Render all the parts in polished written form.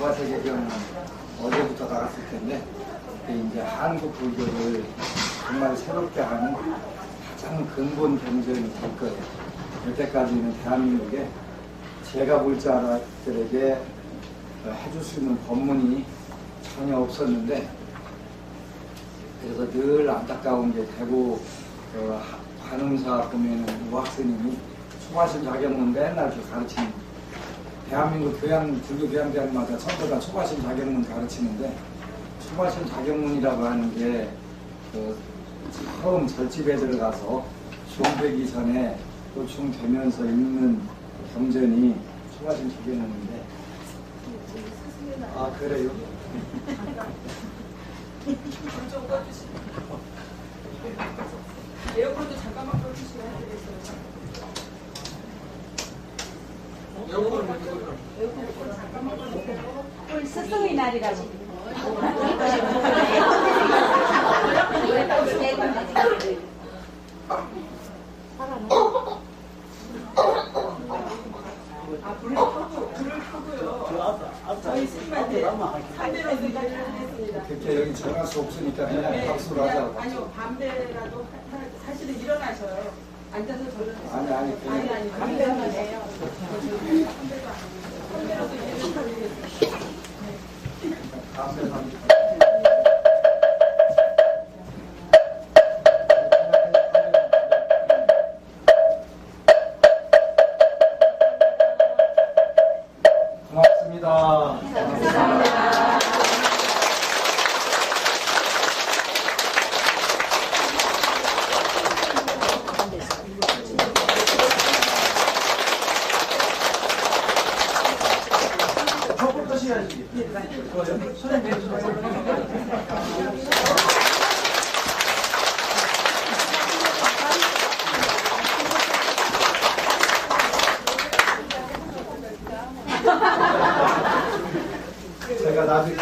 우바세계경은 어제부터 나갔을 텐데 이제 한국 불교를 정말 새롭게 하는 가장 근본 경전이 될 거예요. 여태까지는 대한민국에 제가 볼 자들에게 해줄 수 있는 법문이 전혀 없었는데, 그래서 늘 안타까운 게 대구 관음사 보면은 우학스님이 초가심 자격문 맨날 가르치는, 대한민국 불교 교양대학마다 전부 다 초가심 자격문 가르치는데, 초가심 자격문이라고 하는 게 처음 절집에 들어가서 중되기 전에 또 중되면서 읽는 경전이 초가심 자격문인데. 아, 그래요? 좀 꺼주시면 에어컨도 잠깐만 꺼주시면 해드리겠어요. 에어컨 잠깐만 꺼주세요. 오늘 스승의 날이라고. 아, 불을 켜고요. 저희 스님한테 3배로 드리겠습니다. 그렇게 여기 전할 수 없으니까 그냥 박수로 하자고. 아니요, 반배라도 사실은 일어나셔요. 앉아서 저를 아니, 그냥 반배만 해요. 반배라도 일어나드리겠습니다. 감사합니다. 고맙습니다. 저부터 시작하시기. 제가 나중에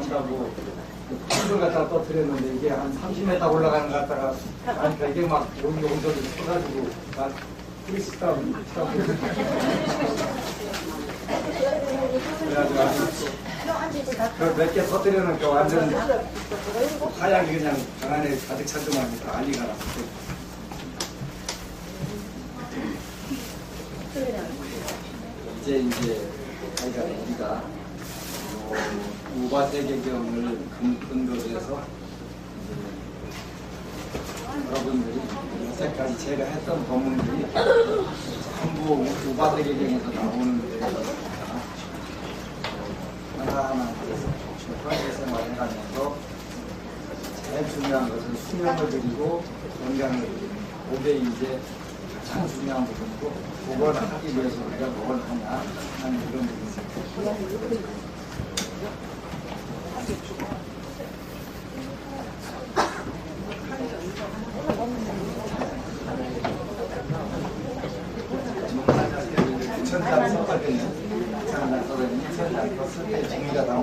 한다고 풍선 갖다가 떠뜨렸는데 이게 한 30m 올라가는 것 같다가 하니까 이게 막 용적이 커가지고 막 크리스탈 그래가지고 몇 개 터뜨려놓으니까 완전 하얗게 그냥 방 안에 가득 차더만 난리가 났어요. 이제 우리가 우바세계경을 근거로 해서 여러분들이 여태까지 제가 했던 법문들이 전부 우바세계경에서 나오는 거예요. 하나하나 그래서 편하게 생활해가면서 제일 중요한 것은 수명을 드리고 건강을 드리고 그게 이제 가장 중요한 부분이고 그걸 하기 위해서 우리가 뭘 하냐 하는 그런 부분입니다.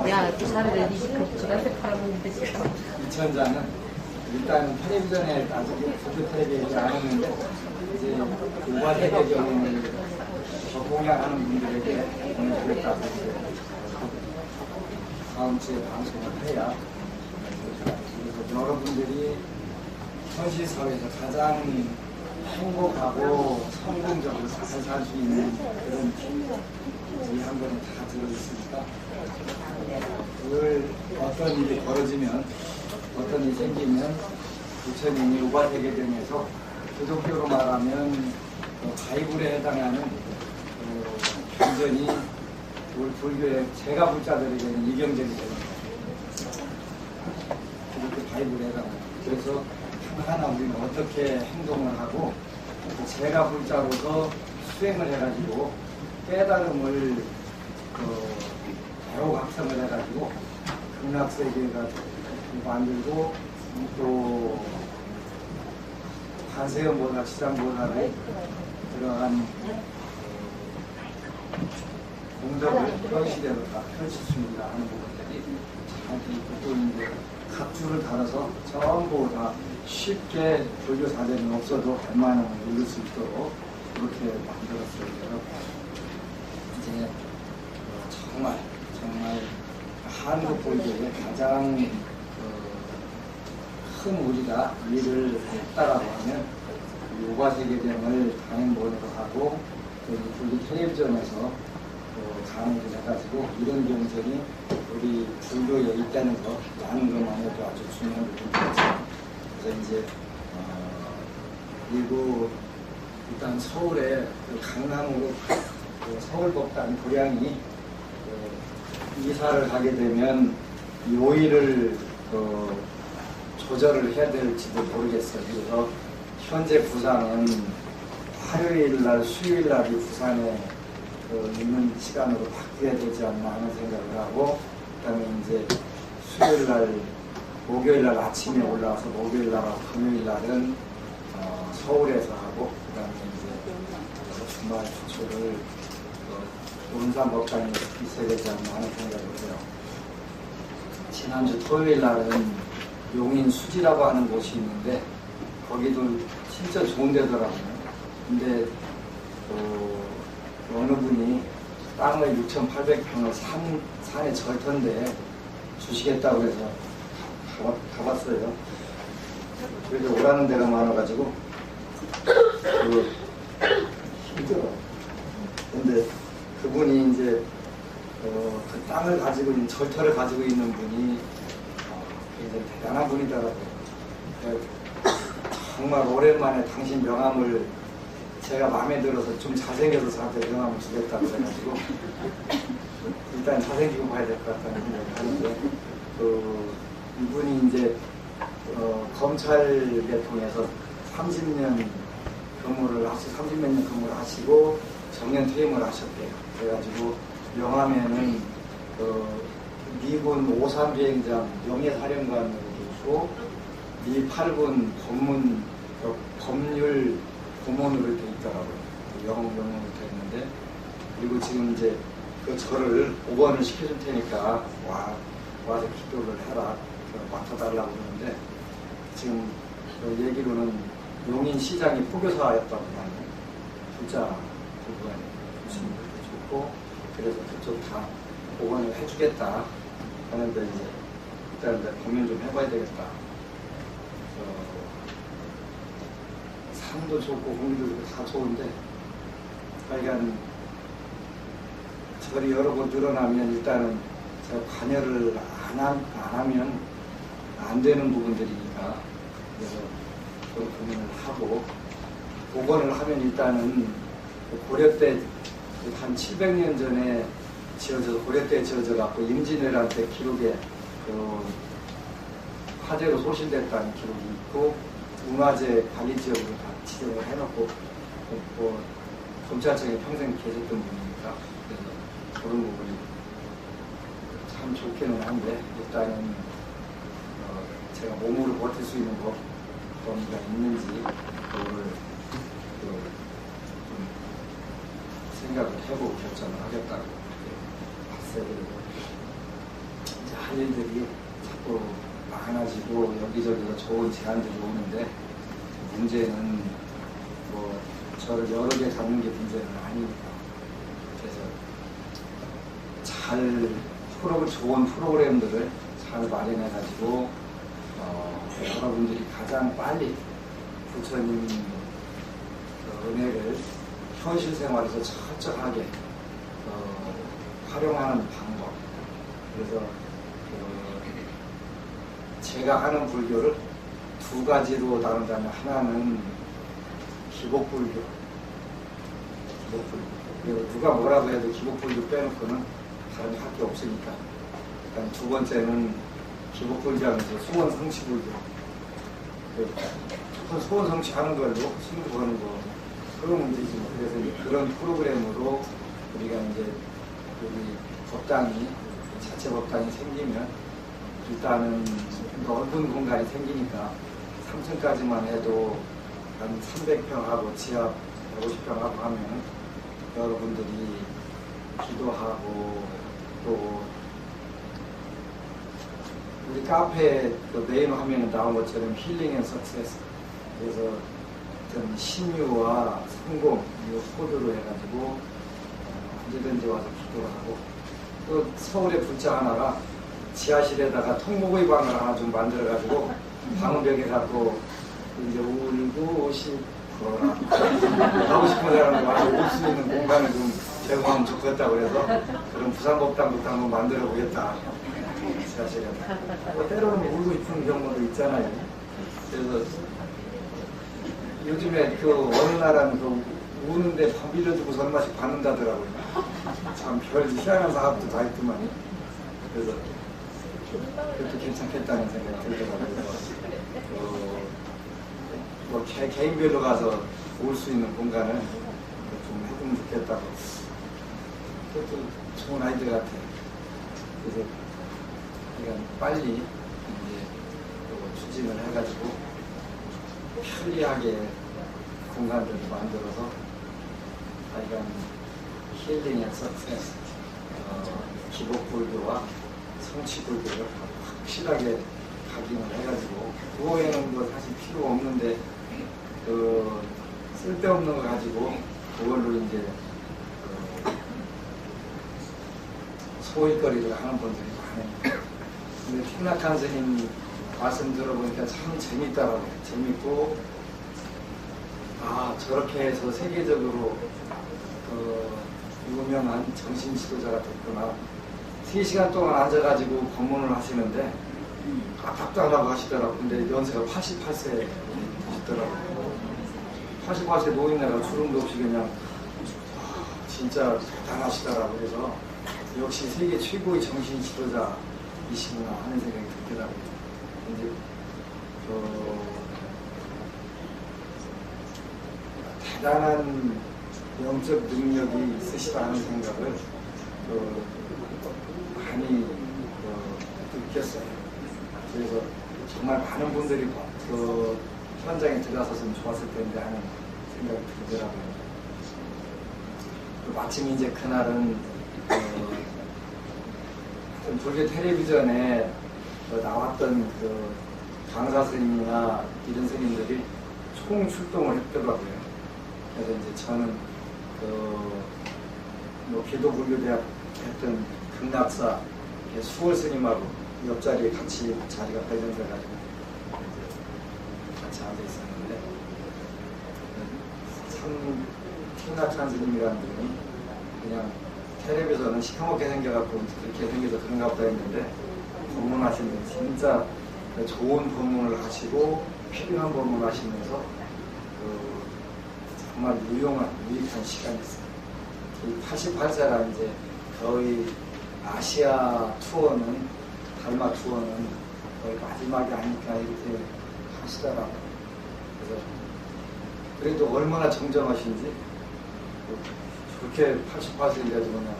야, 그 사람들 지갑에 팔아보는데 진짜. 2000자는 일단 텔레비전에 아직 부드 텔레비전이 안 했는데 이제 우바세계경을 공양하는 분들에게 오늘 그랬다고 다음 주에 방송을 해야 그래서 여러분들이 현실 사회에서 가장 행복하고 성공적으로 잘 살 수 있는 그런 우리 한 번에 다 들어있으니까 그걸 어떤 일이 벌어지면 어떤 일이 생기면 부처님이 우바세계경에서 기독교로 말하면 바이블에 해당하는 완전히 우리 불교의 제가 불자들에게는 이경적이 되는 거예요. 기독교 바이블에 해당하는. 그래서 하나하나 우리는 어떻게 행동을 하고 제가 불자로서 수행을 해가지고 깨달음을 대호각성을 해가지고 극락세계가 만들고 또 관세음보살, 지상보살의 그러한 공덕을 현시대로 다 펼쳤습니다 하는 부분들이 자기 또 이제 각주를 달아서 전부 다 쉽게 불교 사전이 없어도 웬만하면 읽을 수 있도록 그렇게 만들었어요. 이제 정말 한국 불교의 가장 큰 우리가 일을 했다라고 하면 요가세계대을 강행본으로 하고 또 불교 텔레비전에서 강의를 해가지고 이런 경전이 우리 불교에 있다는 거 아는 것만 해도 아주 중요한 부분이었어요. 그래서 이제 그리고 일단 서울에 강남으로 서울법당 고향이 이사를 가게 되면 요일을 조절을 해야 될지도 모르겠어요. 그래서 현재 부산은 화요일 날, 수요일 날이 부산에 있는 시간으로 바뀌어야 되지 않나 하는 생각을 하고, 그 다음에 이제 수요일 날, 목요일 날 아침에 올라와서 목요일 날하고 금요일 날은 서울에서 하고, 그 다음에 이제 주말 주초를 논산법당에 있어야 되지 않나 하는 생각을 해요. 지난주 토요일 날은 용인 수지라고 하는 곳이 있는데 거기도 진짜 좋은 데더라고요. 근데 어느 분이 땅을 6,800평을 산에 절터인데 주시겠다고 해서 가봤어요. 그래서 오라는 데가 많아가지고 힘들어. 근데 그분이 이제 그 땅을 가지고 있는 절터를 가지고 있는 분이 굉장히 대단한 분이더라고요. 정말 오랜만에 당신 명함을 제가 마음에 들어서 좀 잘생겨서 저한테 명함을 주겠다고 해가지고 일단 잘생기고 봐야 될 것 같다는 생각을 하는데 이분이 이제 검찰 계통에서 30년 근무를 하시고 30몇 년 근무를 하시고 정년 퇴임을 하셨대요. 그래가지고 명함에는 미군 53 비행장 명예사령관으로 계시고 미 8군 법률 고문으로 되어 있더라고요. 영웅으로 되어 있는데, 그리고 지금 이제 저를 5번을 시켜줄 테니까 와서 기도를 해라, 맡아달라고 그러는데, 지금 얘기로는 용인 시장이 포교사였다고 하네요. 진짜 그거에 조심히 좋고, 그래서 그쪽 다 보관을 해주겠다 하는데, 이제 일단 고민 좀 해봐야 되겠다. 산도 좋고 공기도 좋고 다 좋은데, 하여간 절이 여러 번 늘어나면 일단은 제가 관여를 안 하면 안 되는 부분들이니까, 그래서 그런 고민을 하고, 복원을 하면 일단은 고려 때 한 700년 전에 고려 때 지어져 갖고 임진왜란 기록에 화재로 소실됐다는 기록이 있고, 문화재 관리 지역으로 다 지정을 해놓고 검찰청에 평생 계셨던 분이니까, 그래서 그런 부분이 참 좋기는 한데, 일단은 제가 몸으로 버틸 수 있는 범위가 있는지 그거를 좀 생각을 해보고 결정을 하겠다고 봤어요. 이제 할 일들이 자꾸 많아지고 여기저기서 좋은 제안들이 오는데, 문제는 저를 여러 개 잡는 게 문제는 아니니까. 그래서 좋은 프로그램들을 잘 마련해가지고 여러분들이 가장 빨리 부처님 은혜를 현실 생활에서 철저하게 활용하는 방법. 그래서 제가 하는 불교를 두 가지로 나눈다면, 하나는 기복불교. 그리고 누가 뭐라고 해도 기복불교 빼놓고는 다른 게 할 게 없으니까. 일단 두 번째는 기복불교 하면서 소원성취불교. 소원성취하는 걸로 신고하는 거. 그런 문제지. 그래서 이제 그런 프로그램으로 우리가 이제 여기 법당이, 자체 법당이 생기면 일단은 넓은 공간이 생기니까 3층까지만 해도 한 300평하고 지하 150평하고 하면 여러분들이 기도하고 또 우리 카페 그 메인 화면에 나온 것처럼 힐링 앤 석세스, 그래서 어떤 신유와 성공 이 코드로 해가지고 언제든지 와서 기도하고, 또 서울의 불자 하나가 지하실에다가 통곡의 방을 하나 좀 만들어가지고 방음벽에 갖고 이제 울고 싶어라 하고 싶은 사람들 와서 울 수 있는 공간을 좀 제공하면 좋겠다고 그래서 그런 부산법당부터 한번 만들어 보겠다. 지하실에다. 때로는 울고 싶은 경우도 있잖아요. 그래서 요즘에 그 어느 나라는 그 우는데 밥 빌려주고 얼마씩 받는다더라고요. 참 별 희한한 사업도 다 있더만. 그래서 그것도 괜찮겠다는 생각이 들더라고요. 뭐 개인별로 가서 올 수 있는 공간을 좀 해보면 좋겠다고. 그것도 좋은 아이디어 같아요. 그래서 우리가 빨리 이제 추진을 해가지고 편리하게 공간들을 만들어서 하여간 힐링 앤 석세스, 기복불교와 성취불교를 확실하게 각인을 해가지고, 그거에는 뭐 사실 필요 없는데 그 쓸데없는 거 가지고 그걸로 이제 소일거리를 하는 분들이 많아요. 근데 fik낙한 스님 말씀 들어보니까 참 재밌더라고요. 재밌고, 아, 저렇게 해서 세계적으로 유명한 정신 지도자가 됐구나. 3시간 동안 앉아가지고 법문을 하시는데 아깝도 안 하고 하시더라고요. 근데 연세가 88세 되시더라고요. 88세 노인네가 주름도 없이 그냥 진짜 대단하시더라고요. 그래서 역시 세계 최고의 정신 지도자이시구나 하는 생각이 들더라고요. 이제 대단한 영적 능력이 있으시다 하는 생각을 많이 느꼈어요. 그래서 정말 많은 분들이 그 현장에 들어갔었으면 좋았을 텐데 하는 생각이 들더라고요. 마침 이제 그날은 불교 텔레비전에 나왔던 그 강사 스님이나 이런 스님들이 총 출동을 했더라고요. 그래서 이제 저는 기도불교대학 했던 극락사 수월 스님하고 옆자리에 같이 자리가 배정돼가지고 같이 앉아 있었는데, 참 fik낙한 스님이라는 분이 그냥 텔레비전은 시커멓게 생겨갖고 그렇게 생겨서 그런가 보다 했는데, 법문하시는데 진짜 좋은 법문을 하시고 필요한 법문을 하시면서 정말 유익한 시간이었어요. 88세라 이제 거의 아시아 투어는, 달마 투어는 거의 마지막이 아닐까 이렇게 하시더라고요. 그래서 그래도 얼마나 정정하신지, 그렇게 88세인데도 그냥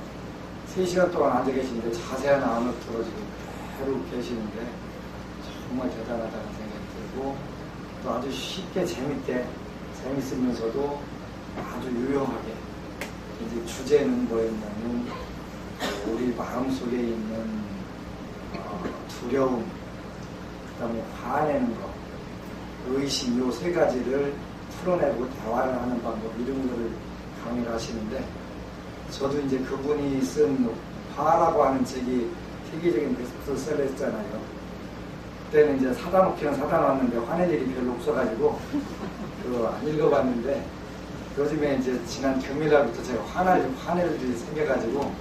3시간 동안 앉아 계시는데 자세 하나 안 흐트러지고 그대로 계시는데 정말 대단하다는 생각이 들고, 또 아주 쉽게 재밌으면서도 아주 유용하게, 이제 주제는 뭐였냐면 우리 마음속에 있는 두려움, 그 다음에 화내는 거, 의심, 요 3가지를 풀어내고 대화를 하는 방법, 이런 거를 강의를 하시는데, 저도 이제 그분이 쓴 화라고 하는 책이 세계적인 베스트셀러였잖아요. 그때는 이제 사다 놓기는 사다 놨는데 화낼 일이 별로 없어가지고 안 읽어봤는데, 요즘에 이제 지난 금요일부터 제가 화낼 일이 생겨가지고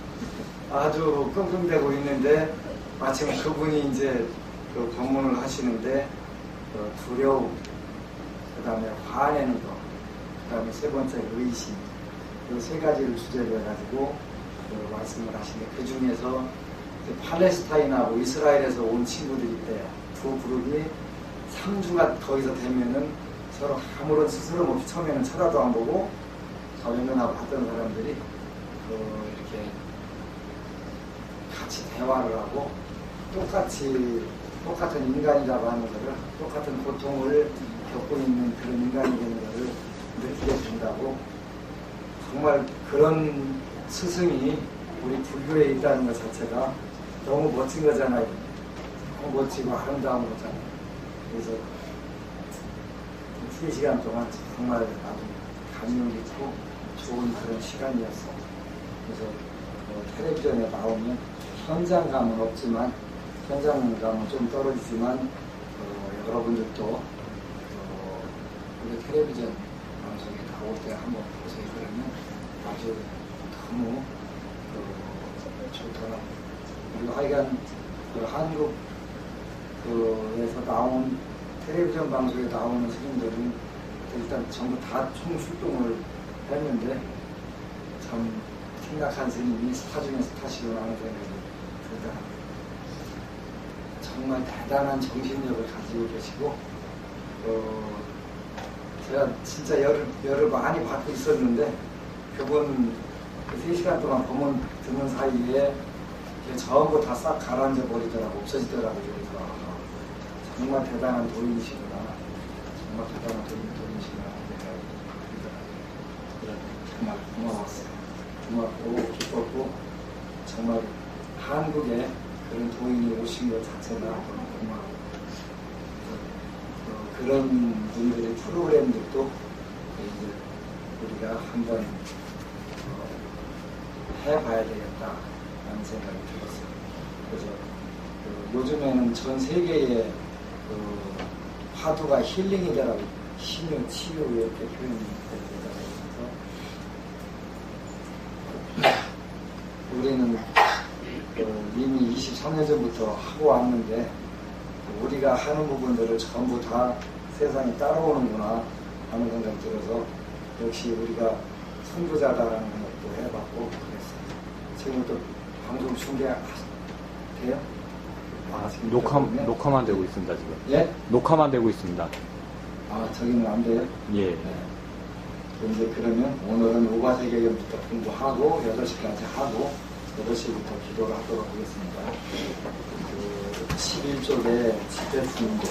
아주 끙끙대고 있는데, 마침 그분이 이제 그 법문을 하시는데 두려움, 그 다음에 화내는 거, 그 그다음에 세 번째 의심, 이 세 가지를 주제로 해가지고 말씀을 하시는데 그 중에서 팔레스타인하고 이스라엘에서 온 친구들이 있대요. 두 그룹이 3주가 거기서 되면은 서로 아무런 스스럼 없이 처음에는 쳐다도 안 보고 저면하고 봤던 사람들이 이렇게 같이 대화를 하고 똑같은 인간이라고 하는 것을 똑같은 고통을 겪고 있는 그런 인간이 되는 것을 느끼게 된다고. 정말 그런 스승이 우리 불교에 있다는 것 자체가 너무 멋진 거잖아요. 너무 멋지고 아름다운 거잖아요. 그래서 3시간 동안 정말 아주 감명 깊고 좋은 그런 시간이었어요. 그래서 텔레비전에 나오면 현장감은 없지만 현장감은 좀 떨어지지만 여러분들도 우리 텔레비전 방송에 나올 때 한번 보세요. 그러면 아주 너무 좋더라고요. 그리고 하여간 한국에서 나온 텔레비전 방송에 나오는 스님들은 일단 전부 다 총출동을 했는데 참 생각한 스님이 스타 중에 스타시구나 하는 생각이 들더라고요. 정말 대단한 정신력을 가지고 계시고 제가 진짜 열을 많이 받고 있었는데 그분 3시간 동안 법문 듣는 사이에 전부 다 싹 가라앉아 버리더라고, 없어지더라고요. 그래서 정말 대단한 도인이시구나, 정말 대단한 도인이시구나 정말 고마웠어요. 고맙고 기뻤고 정말 한국에 그런 도인이 오신 것 자체가 너무 고마워요. 그런 분들의 프로그램들도 이제 우리가 한번 해봐야 되겠다라는 생각이 들었어요. 그래서 요즘에는 전 세계의 화두가 힐링이더라고요. 신유, 치유 이렇게 표현이 되더라고요. 우리는 이미 23년 전부터 하고 왔는데 우리가 하는 부분들을 전부 다 세상이 따라오는구나 하는 생각이 들어서 역시 우리가 선구자다라는 것도 해봤고 그랬어요. 지금부터 방송 중계돼요? 지금 녹화만 되고 있습니다, 지금. 예? 녹화만 되고 있습니다. 아, 저기는 안 돼요? 예. 네. 이제 그러면 오늘은 오가세계경부터 공부하고 8시까지 하고 8시부터 기도를 하도록 하겠습니다. 11쪽에 집회스님들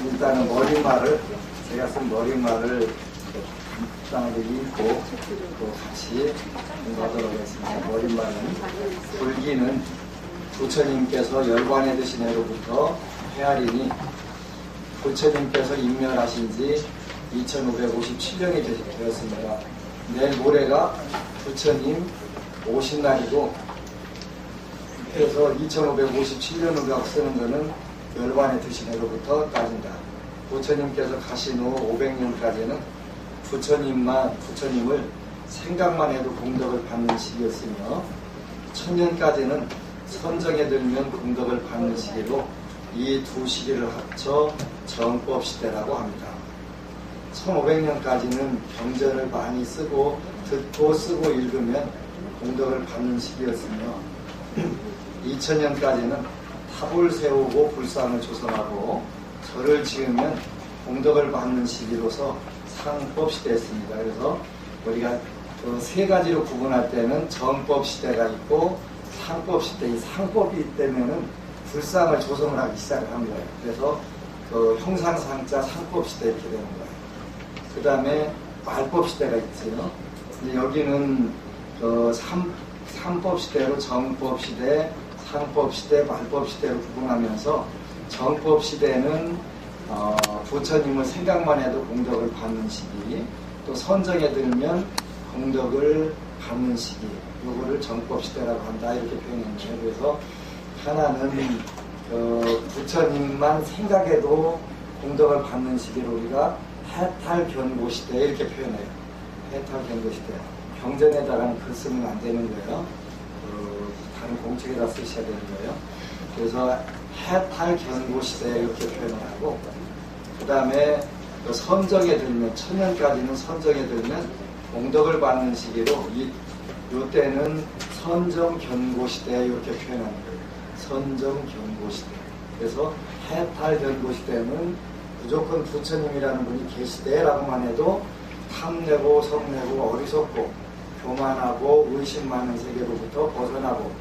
일단은 머리말을 제가 쓴 머리말을 간단하게 읽고 또 같이 공부하도록 하겠습니다. 머리말은 불기는 부처님께서 열반에 드신 해로부터 헤아리니 부처님께서 인멸하신 지 2557년이 되었습니다. 내일 모레가 부처님 오신 날이고 그래서 2557년으로 쓰는 것은 열반에 드신 해로부터 따진다. 부처님께서 가신 후 500년까지는 부처님을 생각만 해도 공덕을 받는 시기였으며 1000년까지는 선정에 들면 공덕을 받는 시기로 이 두 시기를 합쳐 정법 시대라고 합니다. 1500년까지는 경전을 많이 쓰고 듣고 쓰고 읽으면 공덕을 받는 시기였으며 2000년까지는 탑을 세우고 불상을 조성하고 절을 지으면 공덕을 받는 시기로서 상법 시대였습니다. 그래서 우리가 그 세 가지로 구분할 때는 정법 시대가 있고 상법 시대, 이 상법이 되면은 불상을 조성을 하기 시작을 한 거예요. 그래서 그 형상상자 상법 시대 이렇게 되는 거예요. 그 다음에 말법 시대가 있죠. 근데 여기는 삼법 시대로 정법 시대, 상법 시대, 말법 시대로 구분하면서 정법 시대는 부처님을 생각만 해도 공덕을 받는 시기, 또 선정에 들면 공덕을 받는 시기, 요거를 정법 시대라고 한다 이렇게 표현했는데, 그래서 하나는 부처님만 생각해도 공덕을 받는 시기를 우리가 해탈견고 시대 이렇게 표현해요. 해탈견고 시대. 경전에다가는 글 쓰면 안 되는 거예요. 다른 공책에다 쓰셔야 되는 거예요. 그래서 해탈 견고시대 이렇게 표현을 하고, 그 다음에 선정에 들면, 천년까지는 선정에 들면 공덕을 받는 시기로 이때는 선정견고시대 이렇게 표현하는 거예요. 선정견고시대. 그래서 해탈 견고시대는 무조건 부처님이라는 분이 계시대라고만 해도 탐내고 성내고 어리석고 교만하고 의심 많은 세계로부터 벗어나고,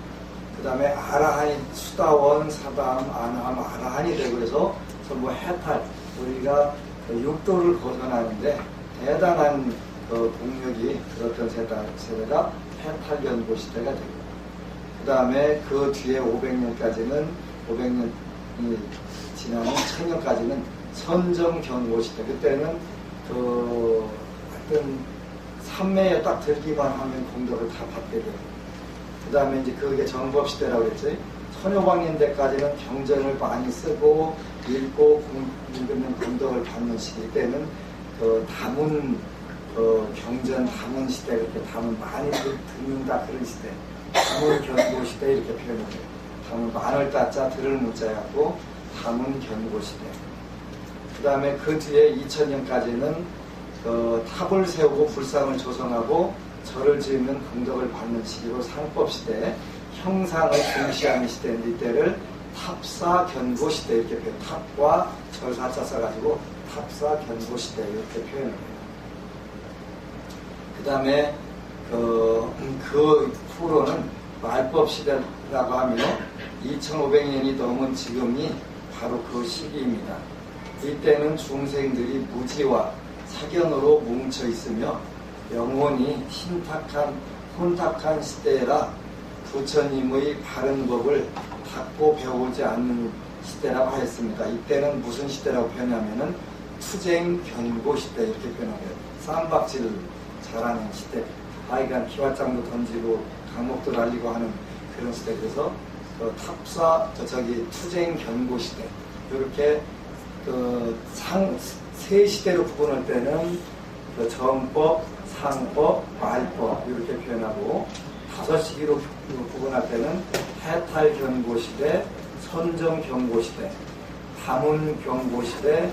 그 다음에 아라한이 수다원 사다함 안함 아라한이 되고 해서 전부 해탈, 우리가 육도를 벗어나는데 대단한 동력이 들었던 세대가 해탈견고 시대가 되고, 그 다음에 그 뒤에 500년까지는 500년이 지나는 1000년까지는 선정견고 시대. 그때는 하여튼 삼매에 딱 들기만 하면 공덕을 다 받게 돼요. 그 다음에 이제 그게 정법시대라고 그랬죠. 천효광년대까지는 경전을 많이 쓰고 읽고 읽으면 공덕을 받는 시기. 때는 다문 경전 다문 시대, 이렇게 다문 많이 듣는다 그런 시대, 다문 견고 시대 이렇게 표현을 해요. 다문 만을 따자 들을 문자였고 다문 견고 시대. 그 다음에 그 뒤에 2000년까지는 탑을 세우고 불상을 조성하고 절을 지으면 공덕을 받는 시기로 상법시대, 형상을 중시하는 시대인데 이때를 탑사견고시대 이렇게 표현, 탑과 절사자 써가지고 탑사견고시대 이렇게 표현을 해요. 그 다음에 그 후로는 말법시대라고 하며 2500년이 넘은 지금이 바로 그 시기입니다. 이때는 중생들이 무지와 사견으로 뭉쳐 있으며 영혼이 혼탁한 시대라 부처님의 바른 법을 닦고 배우지 않는 시대라고 하였습니다. 이때는 무슨 시대라고 표현하면은 투쟁견고 시대 이렇게 표현하고요. 쌈박질 잘하는 시대, 아이가 기와장도 던지고 강목도 날리고 하는 그런 시대. 그래서 투쟁견고 시대 이렇게 세 시대로 구분할 때는 정법, 상법, 말법 이렇게 표현하고, 5시기로 구분할 때는 해탈견고시대, 선정견고시대, 다문견고시대,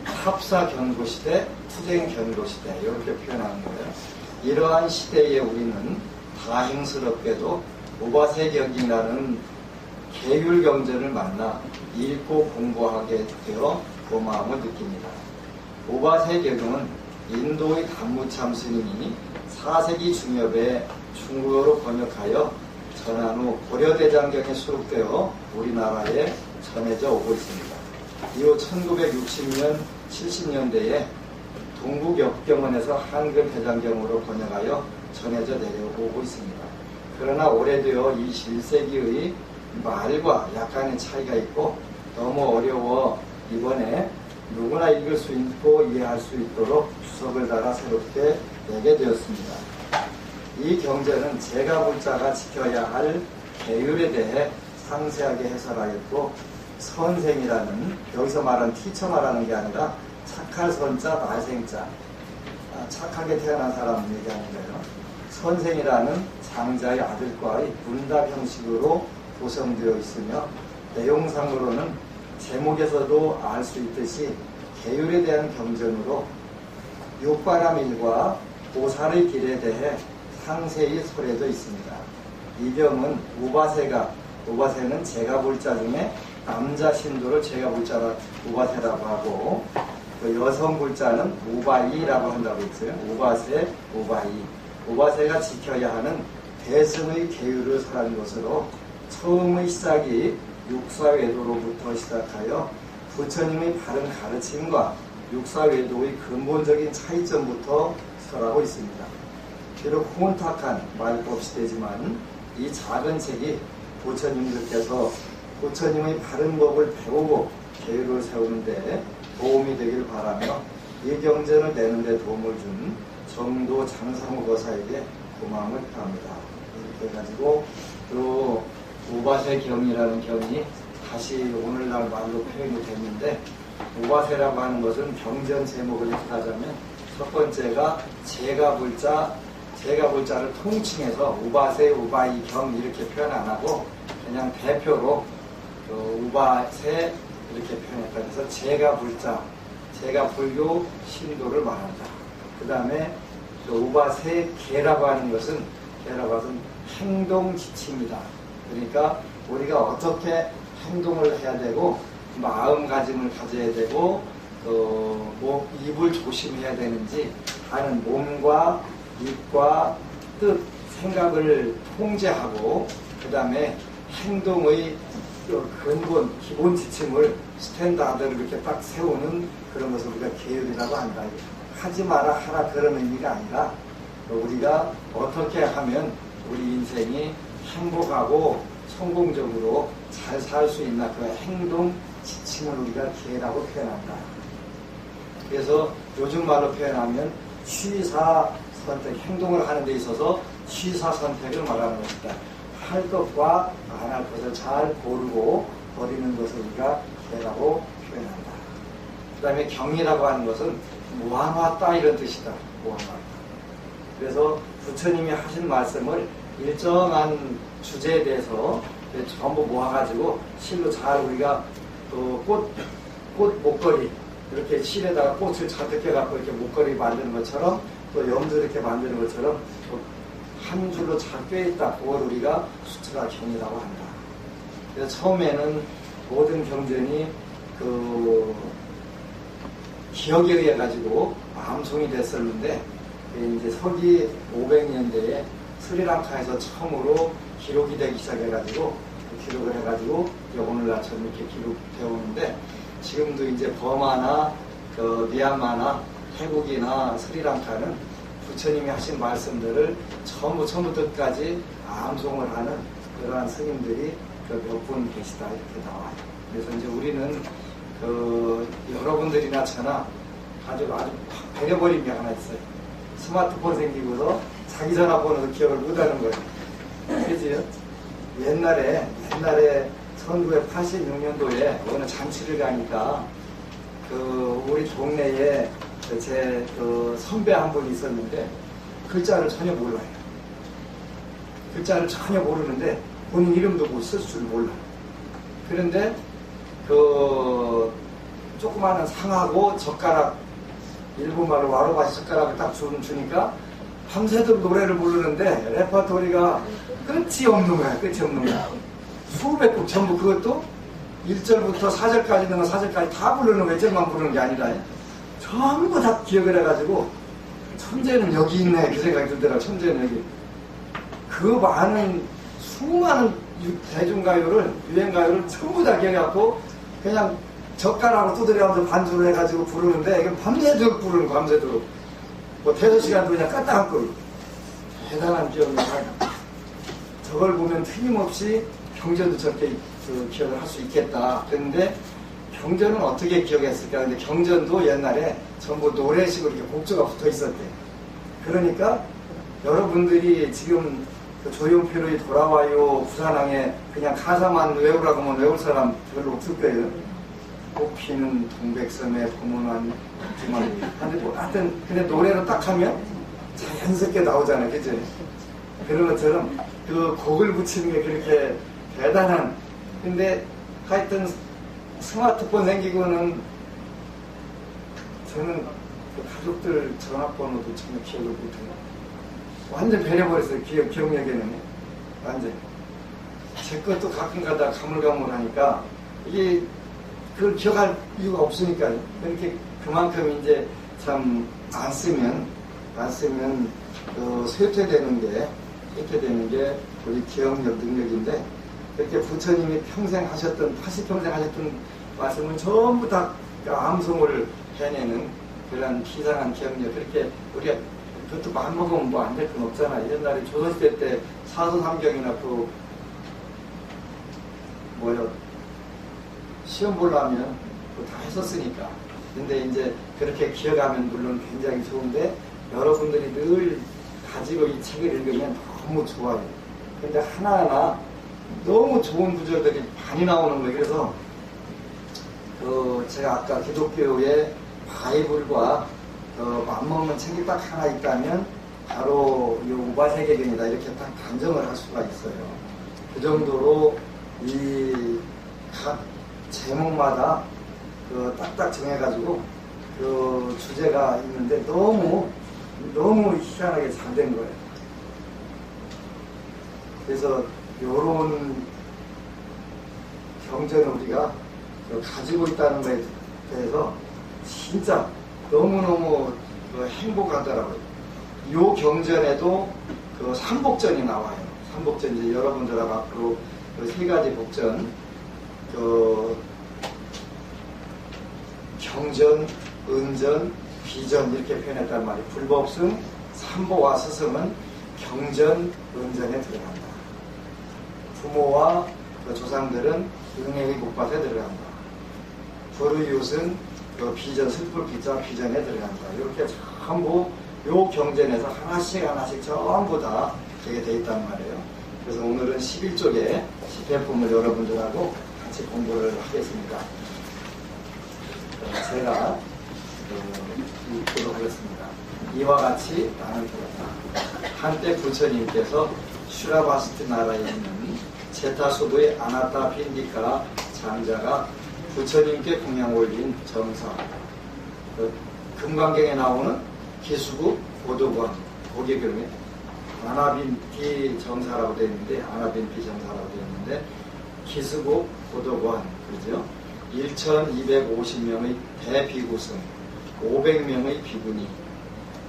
합사견고시대, 투쟁견고시대 이렇게 표현하는 거예요. 이러한 시대에 우리는 다행스럽게도 오바세경이라는 계율경전을 만나 읽고 공부하게 되어 고마움을 느낍니다. 오바세경은 인도의 단무참 스님이 4세기 중엽에 중국어로 번역하여 전한 후 고려대장경에 수록되어 우리나라에 전해져 오고 있습니다. 이후 1960년, 70년대에 동국역경원에서 한글 대장경으로 번역하여 전해져 내려오고 있습니다. 그러나 오래되어 21세기의 말과 약간의 차이가 있고 너무 어려워 이번에 누구나 읽을 수 있고 이해할 수 있도록 주석을 달아 새롭게 내게 되었습니다. 이 경전은 제가 불자가 지켜야 할 계율에 대해 상세하게 해설하였고, 선생이라는, 여기서 말하는 티처 말하는 게 아니라 착할 선자, 말생자, 착하게 태어난 사람 얘기하는 거예요. 선생이라는 장자의 아들과의 문답 형식으로 구성되어 있으며, 내용상으로는 제목에서도 알 수 있듯이 계율에 대한 경전으로 육바람일과 보살의 길에 대해 상세히 소개되어 있습니다. 이 경은 우바세는 제가불자 중에 남자 신도를 제가불자라 우바세라고 하고, 그 여성 불자는 우바이라고 한다고 했어요. 우바세, 우바이. 우바세가 지켜야 하는 대승의 계율을 설한 것으로 처음의 시작이 육사외도로부터 시작하여 부처님의 바른 가르침과 육사외도의 근본적인 차이점부터 설하고 있습니다. 비록 혼탁한 말법 시대지만 이 작은 책이 부처님들께서 부처님의 바른 법을 배우고 계율을 세우는데 도움이 되길 바라며 이 경전을 내는데 도움을 준 정도 장상우 거사에게 고마움을 표합니다. 이렇게 해가지고 또 오바세 경이라는 경이 다시 오늘날 말로 표현이 됐는데, 오바세라고 하는 것은 경전 제목을 얘기하자면 첫 번째가 제가불자를 통칭해서 우바세, 우바이 경 이렇게 표현 안 하고 그냥 대표로 우바세 이렇게 표현했다. 그래서 제가 불자, 제가 불교 신도를 말한다. 그 다음에 우바세 개라고 하는 것은 행동 지침이다. 그러니까 우리가 어떻게 행동을 해야 되고 마음가짐을 가져야 되고 입을 조심해야 되는지 하는 몸과 입과 뜻, 생각을 통제하고 그 다음에 행동의 근본, 기본 지침을 스탠다드를 이렇게 딱 세우는 그런 것을 우리가 계율이라고 한다. 하지 마라 하라 그런 의미가 아니라 우리가 어떻게 하면 우리 인생이 행복하고 성공적으로 잘 살 수 있나 그 행동 지침을 우리가 계라고 표현한다. 그래서 요즘 말로 표현하면 취사 선택, 행동을 하는 데 있어서 취사 선택을 말하는 것이다. 할 것과 안 할 것을 잘 고르고 버리는 것을 우리가 계라고 표현한다. 그 다음에 경이라고 하는 것은 모아놨다 이런 뜻이다. 모아놨다. 그래서 부처님이 하신 말씀을 일정한 주제에 대해서 전부 모아가지고 실로 잘 우리가 또 꽃 목걸이 이렇게 실에다가 꽃을 잔뜩 해갖고 이렇게 목걸이 만드는 것처럼 또 염도 이렇게 만드는 것처럼 한 줄로 잘 꿰있다. 그걸 우리가 수트라 경이라고 한다. 그래서 처음에는 모든 경전이 기억에 의해 가지고 암송이 됐었는데 이제 서기 500년대에 스리랑카에서 처음으로 기록이 되기 시작해가지고 기록을 해가지고 오늘날처럼 이렇게 기록되어 오는데 지금도 이제 버마나 미얀마나 태국이나 스리랑카는 부처님이 하신 말씀들을 처음부터 끝까지 암송을 하는 그러한 스님들이 몇 분 계시다 이렇게 나와요. 그래서 이제 우리는 여러분들이나 저나 아주 배려버린 게 하나 있어요. 스마트폰 생기고서 자기 전화번호도 기억을 못하는 거예요. 그죠? 옛날에 1986년도에 어느 잔치를 가니까 우리 동네에 제 선배 한 분이 있었는데 글자를 전혀 몰라요. 글자를 전혀 모르는데 본인 이름도 못 쓸 줄 몰라. 그런데 조그마한 상하고 젓가락 일본말로 와로바시 젓가락을 딱 주니까 밤새도록 노래를 부르는데 레퍼토리가 끝이 없는 거야. 수백 곡 전부 그것도 1절부터 4절까지 있는 거 4절까지 다 부르는 거 1절만 부르는 게 아니라 전부 다 기억을 해가지고 천재는 여기 있네 그 생각이 들더라. 천재는 여기. 그 많은 수많은 대중가요를 유행가요를 전부 다 기억해갖고 그냥 젓가락으로 두드려가면서 반주를 해가지고 부르는데 이건 밤새도록 부르는 거 밤새도록 뭐 대소시간도 그냥 까딱하고 대단한 기억입니다. 저걸 보면 틀림없이 경전도 저렇게 기억을 할 수 있겠다. 그런데 경전은 어떻게 기억했을까? 근데 경전도 옛날에 전부 노래식으로 이렇게 곡조가 붙어 있었대. 그러니까 여러분들이 지금 조용필의 돌아와요 부산항에 그냥 가사만 외우라고 하면 외울 사람 별로 없을 거예요. 꽃피는 동백섬에 포문한 하여튼 근데 노래로 딱 하면 자연스럽게 나오잖아요. 그죠? 그런 것처럼 그 곡을 붙이는 게 그렇게 대단한. 근데 하여튼 스마트폰 생기고는 저는 가족들 전화번호도 전혀 기억을 못해요. 완전 배려버렸어요. 기억력에는 완전. 제 것도 가끔 가다 가물가물하니까 이게 그걸 기억할 이유가 없으니까요. 그렇게 그만큼 이제 참 안 쓰면 쇠퇴되는 게 우리 기억력 능력인데 그렇게 부처님이 평생 하셨던 80평생 하셨던 말씀을 전부 다 암송을 해내는 그런 비상한 기억력. 그렇게 우리가 그것도 마음먹으면 뭐 안 될 건 없잖아요. 옛날에 조선시대 때 사서삼경이나 시험 보려면 다 했었으니까. 근데 이제 그렇게 기억하면 물론 굉장히 좋은데 여러분들이 늘 가지고 이 책을 읽으면 너무 좋아요. 근데 하나하나 너무 좋은 구절들이 많이 나오는 거예요. 그래서 제가 아까 기독교의 바이블과 맞먹는 책이 딱 하나 있다면 바로 이 우바세계경이다 이렇게 딱 단정을 할 수가 있어요. 그 정도로 이 각 제목마다 딱딱 정해가지고 주제가 있는데 너무 희한하게 잘 된 거예요. 그래서 요런 경전을 우리가 가지고 있다는 것에 대해서 진짜 너무너무 행복하더라고요. 요 경전에도 삼복전이 나와요. 삼복전, 이제 여러분들하고 앞으로 세 가지 복전, 경전, 은전, 비전 이렇게 표현했단 말이에요. 불법승, 삼보와 스승은 경전, 은전에 들어간다. 부모와 조상들은 응애의 복밭에 들어간다. 불의웃은 비전, 슬플 비자 비전에 들어간다. 이렇게 전부 요 경전에서 하나씩 전부 다 되게 돼 있단 말이에요. 그래서 오늘은 11쪽에 집회품을 여러분들하고 같이 공부를 하겠습니다. 제가 읽도록 하겠습니다. 이와 같이 나는 들었다. 한때 부처님께서 슈라바스트 나라에 있는 제타소도의 아나타 빈디카 장자가 부처님께 공양 올린 정사, 금강경에 나오는 기수국 고도관, 거기에 그러면 아나빈티 정사라고 되어 있는데, 아나빈티 정사라고 되어 있는데, 기수국 고도관, 그죠? 1250명의 대비구승, 500명의 비구니,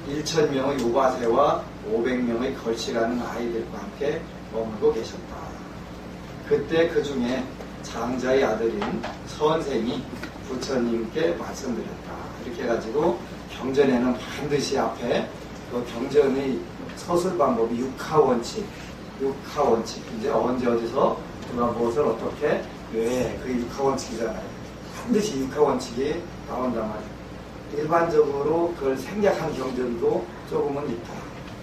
1000명의 우바세와 500명의 걸치라는 아이들과 함께 머물고 계셨다. 그때 그 중에 장자의 아들인 선생이 부처님께 말씀드렸다. 이렇게 해가지고 경전에는 반드시 앞에 경전의 서술 방법이 육하원칙, 이제 언제 어디서 누가 무엇을 어떻게 왜 그게 육하원칙이잖아요. 반드시 육하원칙이 나온단 말이에요. 일반적으로 그걸 생략한 경전도 조금은 있다.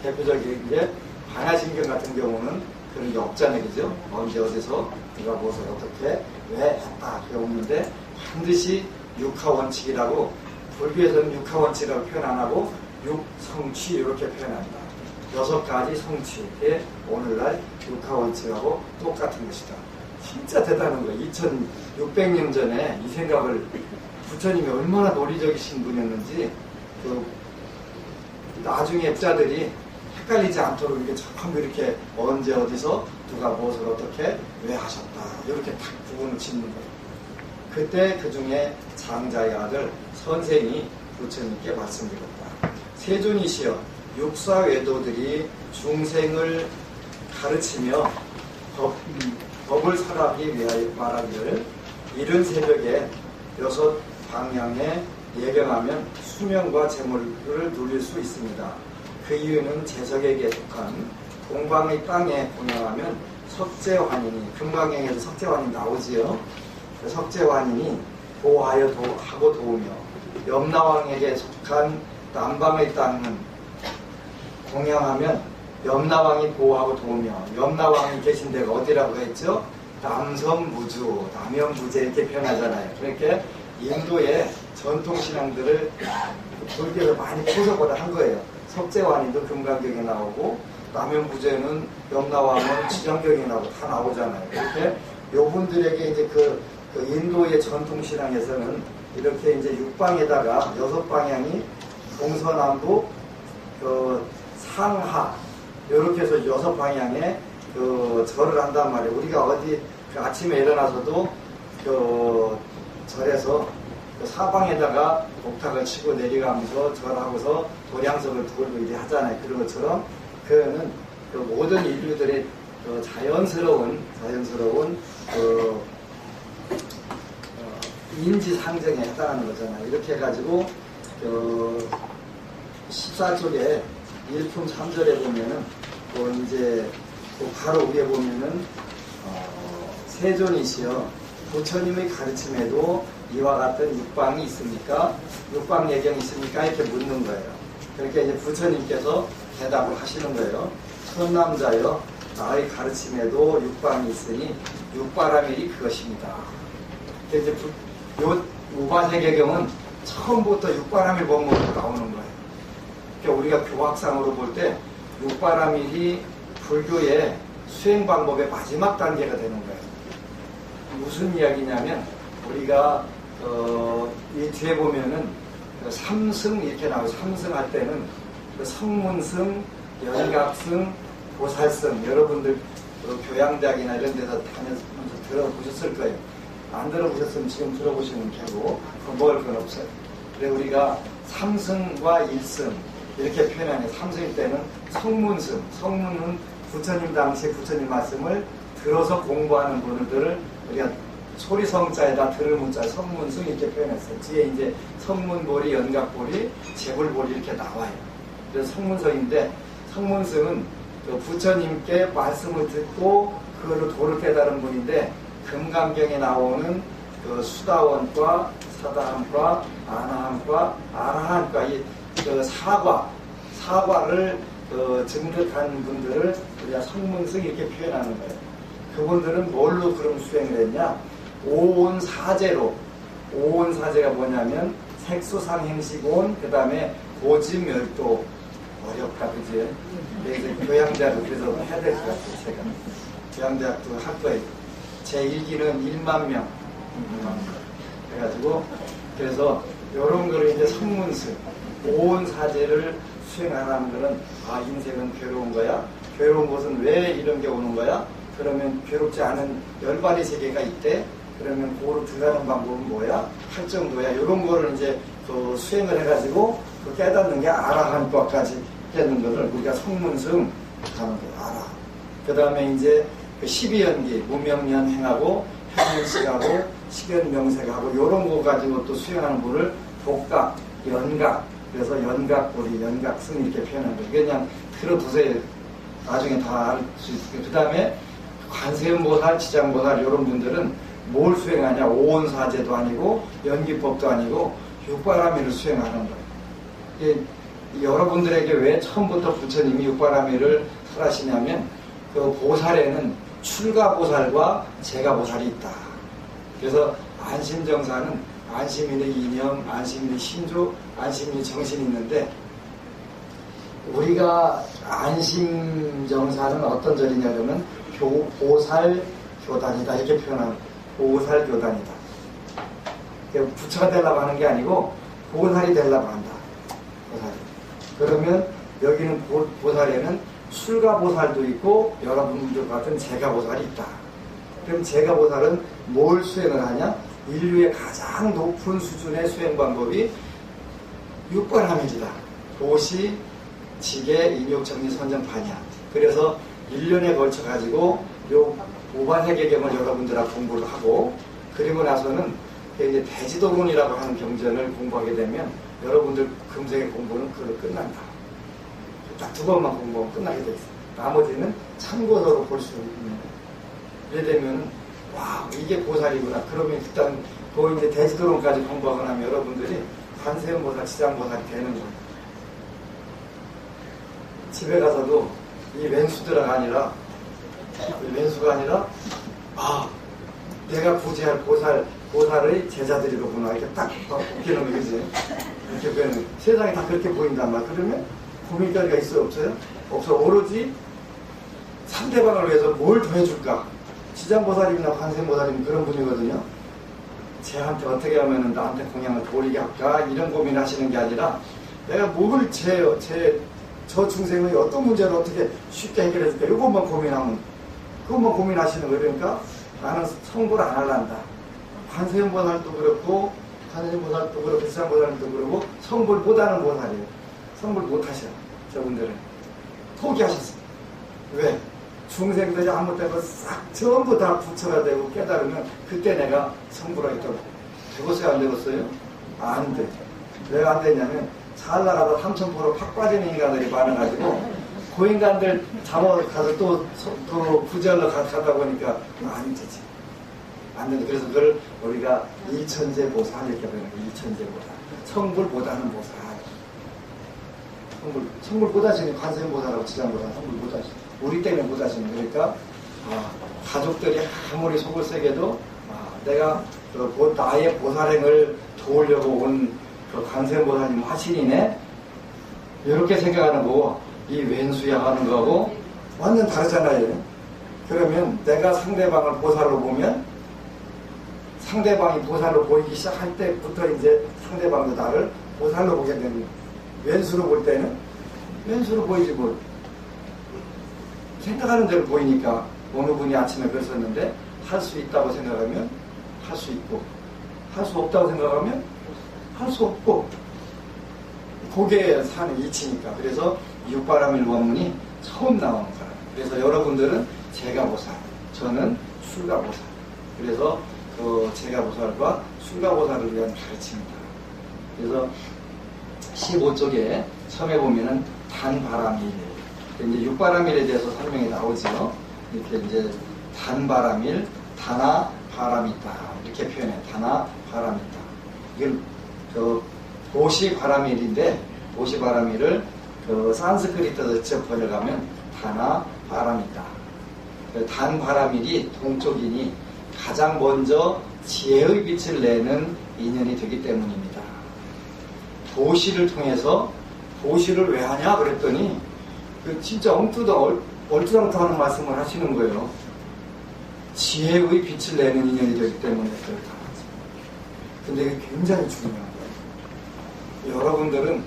대표적인 게 반야신경 같은 경우는 그런 게 없잖아요. 그죠? 언제 어디서 누가 무엇을 어떻게 왜 했다. 그게 없는데 반드시 육하원칙이라고, 불교에서는 육하원칙이라고 표현 안 하고 육성취 이렇게 표현합니다. 6가지 성취에 오늘날 육하원칙하고 똑같은 것이다. 진짜 대단한 거예요. 2600년 전에 이 생각을 부처님이 얼마나 논리적이신 분이었는지 나중에 부자들이 헷갈리지 않도록 이렇게 전부 이렇게 언제 어디서 누가 무엇을 어떻게 왜 하셨다 이렇게 딱 구분을 짓는 거예요. 그때 그 중에 장자의 아들 선생이 부처님께 말씀드렸다. 세존이시여, 육사외도들이 중생을 가르치며 법을 설하기 위하여 말하기를 이른 새벽에 6 방향에 예경하면 수명과 재물을 누릴 수 있습니다. 그 이유는 재석에게 속한 동방의 땅에 공양하면 석재환인이, 금강경에서 석재환인이 나오지요. 석재환인이 보호하여 하고 도우며, 염라왕에게 속한 남방의 땅은 공양하면 염라왕이 보호하고 도우며, 염라왕이 계신 데가 어디라고 했죠? 남섬무주, 남연무제 이렇게 표현하잖아요. 그러니까 인도의 전통신앙들을 불교에서 많이 포석을 한 거예요. 석재환인도 금강경에 나오고, 남연무제는 염라왕은 지정경에 나오고 다 나오잖아요. 이렇게 요분들에게 이제 그 인도의 전통신앙에서는 이렇게 이제 육방에다가 6방향이 동서남북, 상하, 이렇게 해서 6방향에 절을 한단 말이에요. 우리가 어디 아침에 일어나서도 절에서 사방에다가 옥탑을 치고 내려가면서 절하고서 도량석을 돌고 이제 하잖아요. 그런 것처럼 그는 모든 인류들의 자연스러운 인지 상정에 해당하는 거잖아요. 이렇게 해가지고 14쪽에 일품 3절에 보면은 이제 바로 위에 보면은 세존이시여, 부처님의 가르침에도 이와 같은 육방이 있습니까? 육방 예경이 있습니까? 이렇게 묻는 거예요. 그러니까 이제 부처님께서 대답을 하시는 거예요. 선남자여, 나의 가르침에도 육방이 있으니 육바라밀이 그것입니다. 이제 요 우바세계경은 처음부터 육바라밀 법문으로 나오는 거예요. 그러니까 우리가 교학상으로 볼 때 육바라밀이 불교의 수행 방법의 마지막 단계가 되는 거예요. 무슨 이야기냐면 우리가 이 뒤에 보면은 그 삼승 이렇게 나와요. 삼승 할 때는 그 성문승, 연각승, 보살승 여러분들 교양대학이나 이런 데서 다녀서 들어보셨을 거예요. 안 들어보셨으면 지금 들어보시면 되고 먹을 건 없어요. 그래 우리가 삼승과 일승 이렇게 표현하는 삼승일 때는 성문승, 성문은 부처님 당시 부처님 말씀을 들어서 공부하는 분들을 우리가 소리성자에다 들을 문자 성문승 이렇게 표현했어요. 뒤에 이제 성문보리, 연각보리, 재불보리 이렇게 나와요. 그래서 성문성인데 성문승은 그 부처님께 말씀을 듣고 그걸로 도를 깨달은 분인데 금강경에 나오는 그 수다원과 사다함과 아나함과 아라함과 그 사과를 증득한 분들을 우리가 성문승 이렇게 표현하는 거예요. 그분들은 뭘로 그럼 수행을 했냐? 오온사제로. 오온사제가 뭐냐면 색수상행식온 그 다음에 고지멸도 어렵다 그지? 그래서 교양대학을 그래서 해야 될 것 같아요. 제가 교양대학도 할 거예요. 제1기는 1만 명 해가지고 그래서 이런 거를 이제 성문승 오온사제를 수행하라는 거는 아 인생은 괴로운 거야? 괴로운 것은 왜 이런 게 오는 거야? 그러면 괴롭지 않은 열반의 세계가 있대. 그러면 그거를 들어가는 방법은 뭐야? 할 정도야. 이런 거를 이제 그 수행을 해가지고 그 깨닫는 게 아라한과까지 깨닫는 거를 우리가 성문승 하는 거 알아. 그 다음에 이제 그 12연기 무명년 행하고 현현식하고 식연명색하고 이런 거 가지고 또 수행하는 분을 복각, 연각 그래서 연각보리, 연각승 이렇게 표현하는 거예요. 그냥 들어두세요. 나중에 다 알 수 있어요. 그 다음에 관세음보살, 지장보살 이런 분들은 뭘 수행하냐? 오온사제도 아니고 연기법도 아니고 육바라밀을 수행하는 거예요. 여러분들에게 왜 처음부터 부처님이 육바라밀을 설하시냐면 그 보살에는 출가보살과 제가보살이 있다. 그래서 안심정사는 안심인의 이념, 안심인의 신조, 안심인의 정신이 있는데 우리가 안심정사는 어떤 절이냐 그러면 보살교단이다 이렇게 표현하는 보살교단이다. 부처가 되려고 하는 게 아니고 보살이 되려고 한다. 보살이. 그러면 여기는 보살에는 출가보살도 있고 여러분들 같은 제가보살이 있다. 그럼 제가보살은 뭘 수행을 하냐? 인류의 가장 높은 수준의 수행 방법이 육바라밀이다. 도시, 지계, 인욕정리, 선정판이야. 그래서 1년에 걸쳐 가지고 요 오반세계경을 여러분들하고 공부를 하고 그리고 나서는 이제 대지도론이라고 하는 경전을 공부하게 되면 여러분들 금생의 공부는 그걸로 끝난다. 딱 2번만 공부하면 끝나게 돼 있어. 나머지는 참고서로 볼 수 있는 거예요. 이래 되면 와 이게 보살이구나. 그러면 일단 그 이제 대지도론까지 공부하고 나면 여러분들이 관세음보살, 지장보살이 되는 거예요. 집에 가서도 이 왼수가 아니라 아 내가 구제할 보살의 제자들이로구나 이렇게 딱 웃기는 거지. 이렇게 보이는 세상이 다 그렇게 보인단 말이야. 그러면 고민거리가 있어요 없어요? 없어. 오로지 상대방을 위해서 뭘 더 해줄까? 지장보살이나 관세음보살이면 그런 분이거든요. 쟤한테 어떻게 하면 나한테 공양을 돌리게 할까? 이런 고민을 하시는 게 아니라 내가 뭘 저 중생의 어떤 문제를 어떻게 쉽게 해결해 줄까? 이것만 고민하면 그것만 고민하시는 거예요. 그러니까 나는 성불 안 할란다. 관세음보살도 그렇고 관세음보살도 그렇고 지장보살도 그렇고 성불보다는 보살이에요. 성불 못하셔. 저분들은 포기하셨어요. 왜? 중생들이 아무 때고 싹 전부 다 부처가 되고 깨달으면 그때 내가 성불하겠다고. 되겠어요? 안 되겠어요? 안 돼. 왜 안 되냐면 잘 나가다 3000% 팍 빠지는 인간들이 많아가지고 그 인간들 잡아가서 또 구제하러 가다 보니까 안 되지. 안 되지. 그래서 그걸 우리가 이천제 보살 이렇게 부르는 거예요. 이천제 보살. 성불보다는 보살. 성불보다시는 관세음보살하고 지장보살 성불보다시. 우리 때문에 보다시는 그러니까 가족들이 아무리 속을 세게도 내가 나의 보살행을 도우려고 온 그 관세음보살님 화신이네 이렇게 생각하는 거고 이 왼수야 하는 거하고 완전 다르잖아요. 그러면 내가 상대방을 보살로 보면 상대방이 보살로 보이기 시작할 때부터 이제 상대방도 나를 보살로 보게 되는 거예요. 왼수로 볼 때는 왼수로 보이지 뭐 생각하는 대로 보이니까 어느 분이 아침에 그랬었는데 할 수 있다고 생각하면 할 수 있고 할 수 없다고 생각하면 할 수 없고 그게 사는 이치니까. 그래서 육바라밀 원문이 처음 나오는 거예요. 그래서 여러분들은 제가보살, 저는 출가보살. 그래서 그 제가보살과 출가보살을 위한 가르침입니다. 그래서 15쪽에 처음에 보면은 단바라밀, 이제 육바라밀에 대해서 설명이 나오죠. 이렇게 이제 단바라밀, 다나 바람이다 이렇게 표현해. 다나 바람이다. 이건 그 보시바라밀인데 보시바라밀을 그 산스크리트에서 직접 번역하면 다나 바람이다. 단바라밀이 동쪽이니 가장 먼저 지혜의 빛을 내는 인연이 되기 때문입니다. 보시를 통해서 보시를 왜 하냐 그랬더니 그 진짜 얼뚜당토하는 말씀을 하시는 거예요. 지혜의 빛을 내는 인연이 되기 때문에 그렇다. 근데 이게 굉장히 중요한 거예요. 여러분들은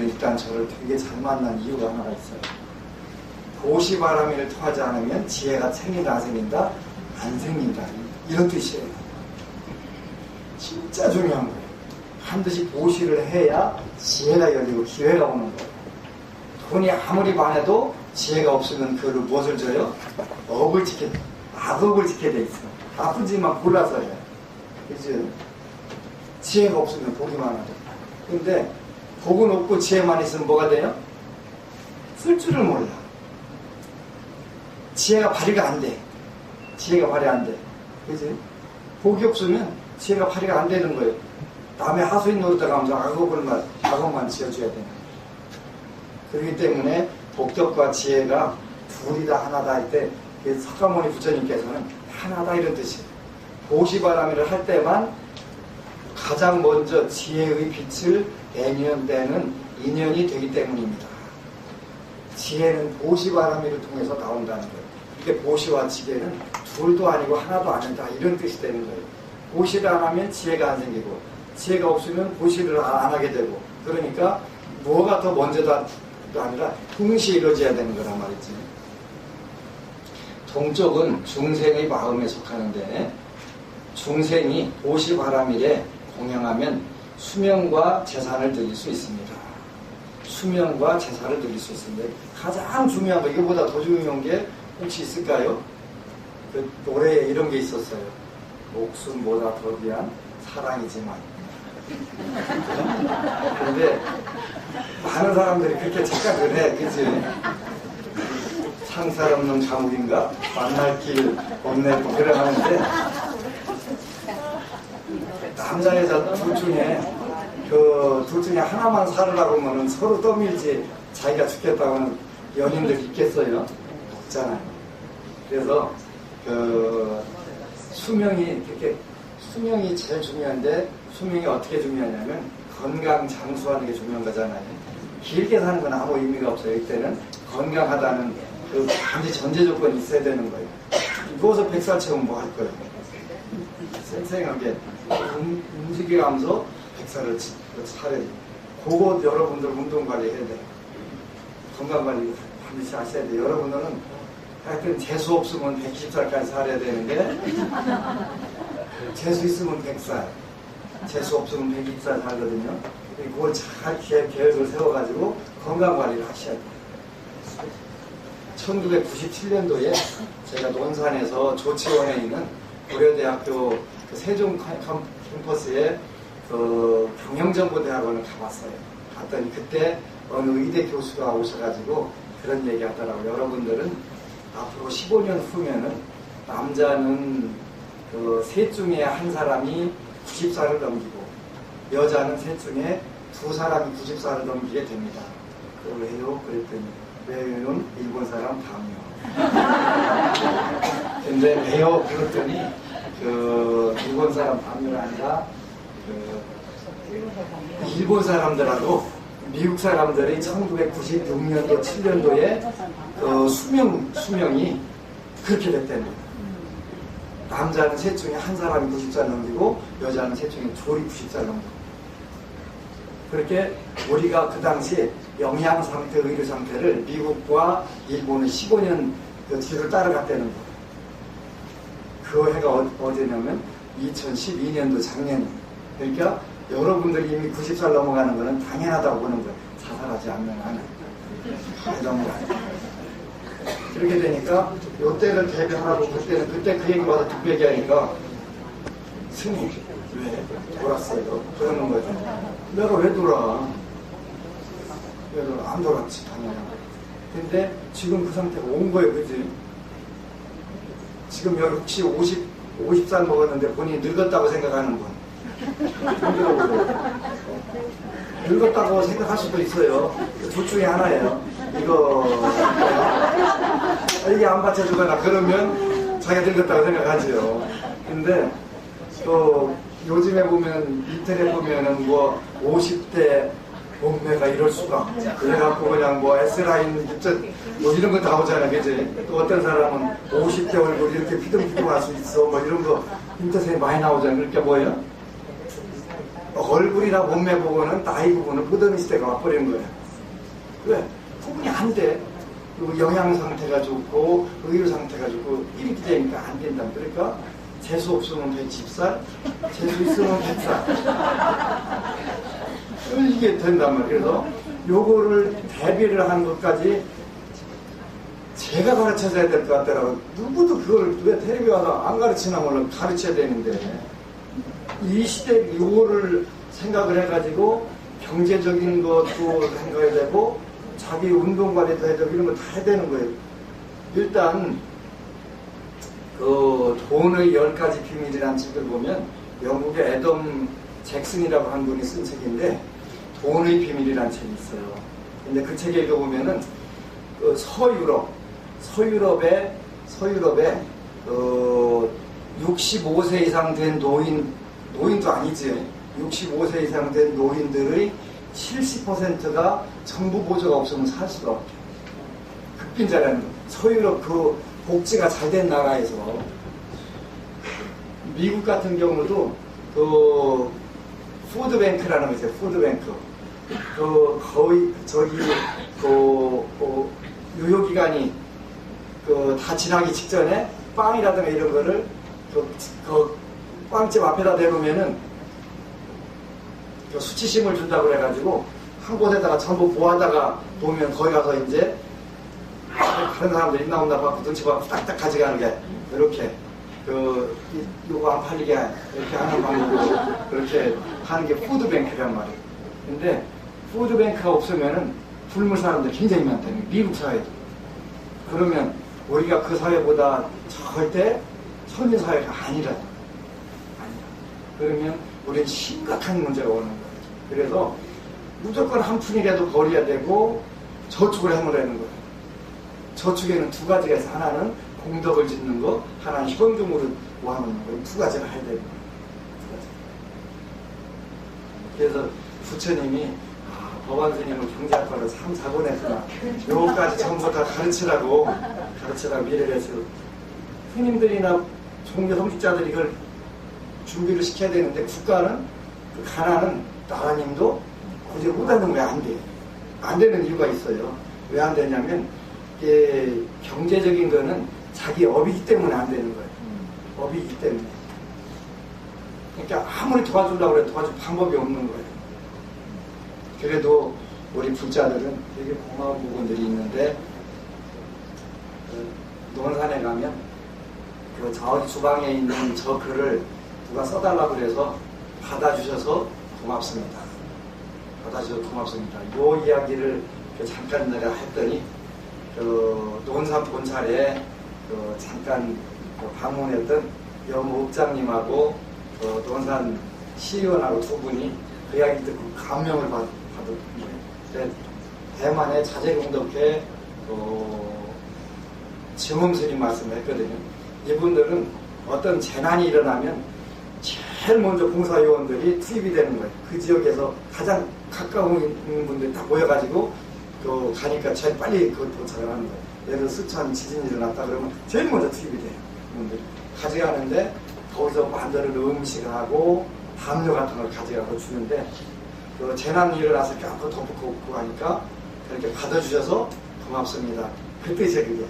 일단 저를 되게 잘 만난 이유가 하나가 있어요. 보시바라밀을 통하지 않으면 지혜가 생긴다 안 생긴다? 안 생긴다. 이런 뜻이에요. 진짜 중요한 거예요. 반드시 보시를 해야 지혜가 열리고 기회가 오는 거예요. 돈이 아무리 많아도 지혜가 없으면 그를 무엇을 줘요? 악업을 지게 돼 있어. 아프지만 골라서 해요. 그치? 지혜가 없으면 복이 많아도. 근데 복은 없고 지혜만 있으면 뭐가 돼요? 쓸 줄을 몰라. 지혜가 발휘가 안 돼. 지혜가 발휘 안 돼. 그치? 복이 없으면 지혜가 발휘가 안 되는 거예요. 남의 하수인 노릇다 가면서 악업만 지어줘야 되는 거예요. 그렇기 때문에 복덕과 지혜가 둘이 다 하나다 할 때 석가모니 부처님께서는 하나다 이런 뜻이에요. 보시바라밀을 할 때만 가장 먼저 지혜의 빛을 내는 인연이 되기 때문입니다. 지혜는 보시바라밀을 통해서 나온다는 거예요. 이게 보시와 지혜는 둘도 아니고 하나도 아니다 이런 뜻이 되는 거예요. 보시를 안 하면 지혜가 안 생기고 지혜가 없으면 보시를 안 하게 되고 그러니까 뭐가 더 먼저도 아니라 동시에 이루어져야 되는 거란 말이지. 동쪽은 중생의 마음에 속하는데 중생이 보시바라밀에 공양하면 수명과 재산을 드릴 수 있습니다. 수명과 재산을 드릴 수 있습니다. 가장 중요한 거 이거보다 더 중요한 게 혹시 있을까요? 그 노래에 이런 게 있었어요. 목숨보다 더 귀한 사랑이지만. 그런데 많은 사람들이 그렇게 착각을 해. 그치? 상살 없는 감옥인가? 만날 길 없네. 그래 하는데 남자 여자 둘 중에 하나만 살으라고 하면 서로 떠밀지 자기가 죽겠다고는 연인들 있겠어요? 없잖아요. 그래서 수명이 제일 중요한데 수명이 어떻게 중요하냐면 건강 장수하는 게 중요한 거잖아요. 길게 사는 건 아무 의미가 없어요. 이때는 건강하다는 그 반드시 전제 조건이 있어야 되는 거예요. 누워서 100살 채우면 뭐 할 거예요? 생생하게 움직여가면서 100살을 차려야 돼요. 그거 여러분들 운동 관리 해야 돼요. 건강 관리 반드시 하셔야 돼요. 여러분들은 하여튼 재수 없으면 120살까지 살아야 되는데 재수 있으면 100살, 재수 없으면 120살 살거든요. 그걸 잘 계획을 세워가지고 건강 관리를 하셔야 돼요. 1997년도에 제가 논산에서 조치원에 있는 고려대학교 그 세종 캠퍼스에 그 경영정보대학원을 가봤어요. 갔더니 그때 어느 의대 교수가 오셔가지고 그런 얘기 하더라고요. 여러분들은 앞으로 15년 후면은 남자는 그 셋 중에 한 사람이 90살을 넘기고 여자는 셋 중에 두 사람이 90살을 넘기게 됩니다. 왜요? 그랬더니 왜요는 일본 사람 담요. 근데 왜요? 그랬더니 그 일본 사람 담요가 아니라 그 일본 사람들하고 미국 사람들이 1996년도 7년도에 그 수명이 그렇게 됐다는 거예요. 남자는 셋 중에 한 사람이 90살 넘기고 여자는 셋 중에 둘이 90살 넘기고. 그렇게 우리가 그 당시 영양 상태, 의료 상태를 미국과 일본은 15년 그 뒤를 따라갔다는 거예요. 그 해가 어제냐면 2012년도 작년. 그러니까 여러분들이 이미 90살 넘어가는 거는 당연하다고 보는 거예요. 자살하지 않는 한은. 넘어가요. 그렇게 되니까 요때를 대비하라고 그때 그 얘기 와서 듣고 얘기하니까 스님 왜 돌았어요? 그러는 거죠. 내가 왜 돌아? 안 돌았지 당연히. 근데 지금 그 상태가 온 거예요. 그지? 지금 혹시 50살 먹었는데 본인이 늙었다고 생각하는 분. 늙었다고 생각할 수도 있어요. 둘 중에 하나예요. 이게 안 받쳐주거나 그러면 자기가 늙었다고 생각하지요. 근데 또 요즘에 보면 인터넷 보면은 뭐 50대 몸매가 이럴 수가 그래갖고 그냥 뭐 S라인 뭐 이런 거 나오잖아. 그지? 또 어떤 사람은 50대 얼굴 이렇게 피둥피둥할 수 있어 뭐 이런 거 인터넷에 많이 나오잖아. 그러니까 뭐예요? 얼굴이나 몸매 보고는 나이 보고는 모던 시대가 와버리는 거예요. 왜? 구분이 안 돼. 그리고 영양 상태가 좋고 의료 상태가 좋고 이렇게 되니까 안 된다. 그러니까 재수 없으면 110살, 재수 있으면 100살. 이게 된단 말이에요. 그래서 요거를 대비를 하는 것까지 제가 가르쳐줘야 될 것 같더라고요. 누구도 그걸 왜 텔레비 와서 안 가르치나 몰라. 가르쳐야 되는데 이 시대에 요거를 생각을 해가지고 경제적인 것도 생각해야 되고 자기 운동 관리도 해야 되고 이런 거 다 해야 되는 거예요. 일단 그 돈의 10가지 비밀이라는 책을 보면 영국의 애덤 잭슨이라고 한 분이 쓴 책인데 돈의 비밀이라는 책이 있어요. 근데 그 책에 읽어보면은 그 서유럽에 65세 이상 된 노인도 아니지. 65세 이상 된 노인들의 70%가 정부 보조가 없으면 살 수가 없대. 급빈자라는 거. 서유럽 그 복지가 잘 된 나라에서 미국 같은 경우도 그 푸드뱅크라는 거 있어요. 푸드뱅크. 그 거의 저기 유효기간이 다 지나기 직전에 빵이라든가 이런 거를 그 빵집 앞에다 대놓으면은 수치심을 준다고 그래가지고 한 곳에다가 전부 모아다가 놓으면 거기 가서 이제 다른 사람들이 나온다 봐 눈치봐 딱딱 가져가는 게 이렇게 요거 안 팔리게 이렇게 하는 방법으로 그렇게 하는 게 푸드뱅크란 말이에요. 근데 푸드뱅크가 없으면은 굶을 사람들이 굉장히 많다. 미국 사회도. 그러면 우리가 그 사회보다 절대 선진 사회가 아니라. 그러면 우리는 심각한 문제가 오는 거예요. 그래서 무조건 한 푼이라도 벌여야 되고 저축을 해놓으라는 거예요. 저축에는 두 가지가 있어요. 하나는 공덕을 짓는 거, 하나는 현금으로 모아놓는 거. 두 가지를 해야 되는 거예요. 그래서 부처님이 법안 스님을 경제학과로 3, 4번 했구나. 요거까지 전부 다 가르치라고 미래를 했어요. 스님들이나 종교 성직자들이 이걸 준비를 시켜야 되는데 국가는 그 가난은 나라님도 그저 못하는 거야. 안 돼. 안 되는 이유가 있어요. 왜 안 되냐면 이게 경제적인 거는 자기 업이기 때문에 안 되는 거예요. 업이기 때문에. 그러니까 아무리 도와주려고 해도 도와줄 방법이 없는 거예요. 그래도 우리 불자들은 되게 고마운 부분들이 있는데 논산에 가면 그 저기 주방에 있는 저 글을 누가 써달라고 그래서 받아주셔서 고맙습니다. 받아주셔서 고맙습니다. 요 이야기를 잠깐 내가 했더니 그 논산 본찰에 잠깐 방문했던 영업장님하고 논산 시의원하고 두 분이 그 이야기 듣고 감명을 받았는데 대만의 자제공덕회 증엄스님 말씀을 했거든요. 이분들은 어떤 재난이 일어나면 제일 먼저 봉사요원들이 투입이 되는 거예요. 그 지역에서 가장 가까운 있는 분들이 다 모여가지고 가니까 제일 빨리 도착을 하는 거예요. 예를 들어 스촨 지진이 일어났다 그러면 제일 먼저 투입이 돼요. 분들이. 가져가는데 거기서 만드는 음식하고 담요 같은 걸 가져가고 주는데 그 재난이 일어나서 이렇게 한번 덮고 하니까 그렇게 받아주셔서 고맙습니다. 그 뜻이에요. 그게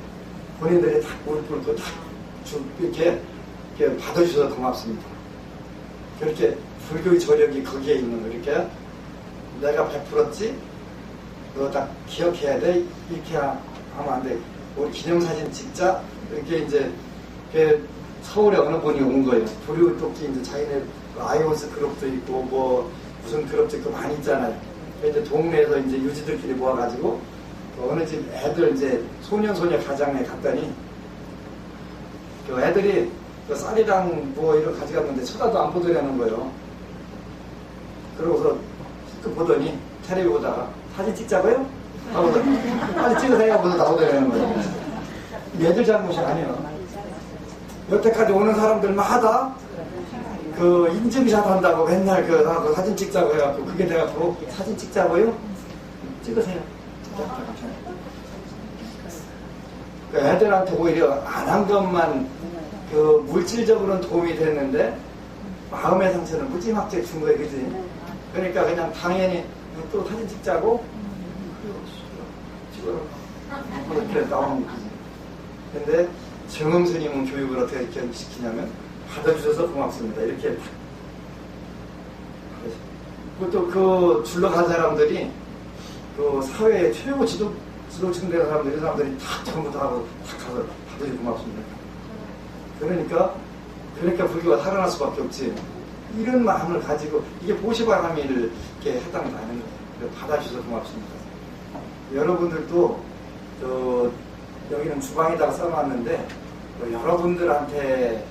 본인들이 딱 무릎 꿇고 딱 이렇게 받아주셔서 고맙습니다. 그렇게 불교의 저력이 거기에 있는 거. 이렇게 내가 베풀었지 너 딱 기억해야 돼. 이렇게 하면 안 돼. 우리 기념사진 찍자. 이렇게 이제 서울에 어느 분이 온 거예요. 불교 토끼 이제 자기네 아이온스 그룹도 있고 뭐 무슨 그룹도 있고 많이 있잖아요. 이제 동네에서 이제 유지들끼리 모아가지고 어느 집 애들 이제 소년소녀 가장에 갔더니 그 애들이 그 쌀이랑 뭐 이런 가져갔는데 쳐다도 안 보더라는 거예요. 그러고서 그 보더니 텔레비 보다가 사진 찍자고요? 사진 찍으세요 하고서 나오더라는 거예요. 얘들 잘못이 아니에요. 여태까지 오는 사람들마다 그 인증샷 한다고 맨날 그 사진 찍자고 해갖고 그게 내가 보고 사진 찍자고요? 찍으세요. 그 애들한테 오히려 안 한 것만 그 물질적으로는 도움이 됐는데 마음의 상처는 무지막지하게 준 거예요. 그지? 그러니까 그냥 당연히 또 사진 찍자고 찍어라 이렇게 나오는 거지. 근데 정음 스님은 교육을 어떻게 이렇게 시키냐면 받아주셔서 고맙습니다. 이렇게 그것도 그 줄러 간 사람들이 그 사회의 최고 지도층 되는 사람들이 사람들이 다 전부 다 하고 다 가서 받아주고 고맙습니다. 그러니까 불교가 살아날 수밖에 없지. 이런 마음을 가지고 이게 보시바라미를 이렇게 해당이 되는 거예요. 받아주셔서 고맙습니다. 여러분들도 여기는 주방에다가 써놨는데 여러분들한테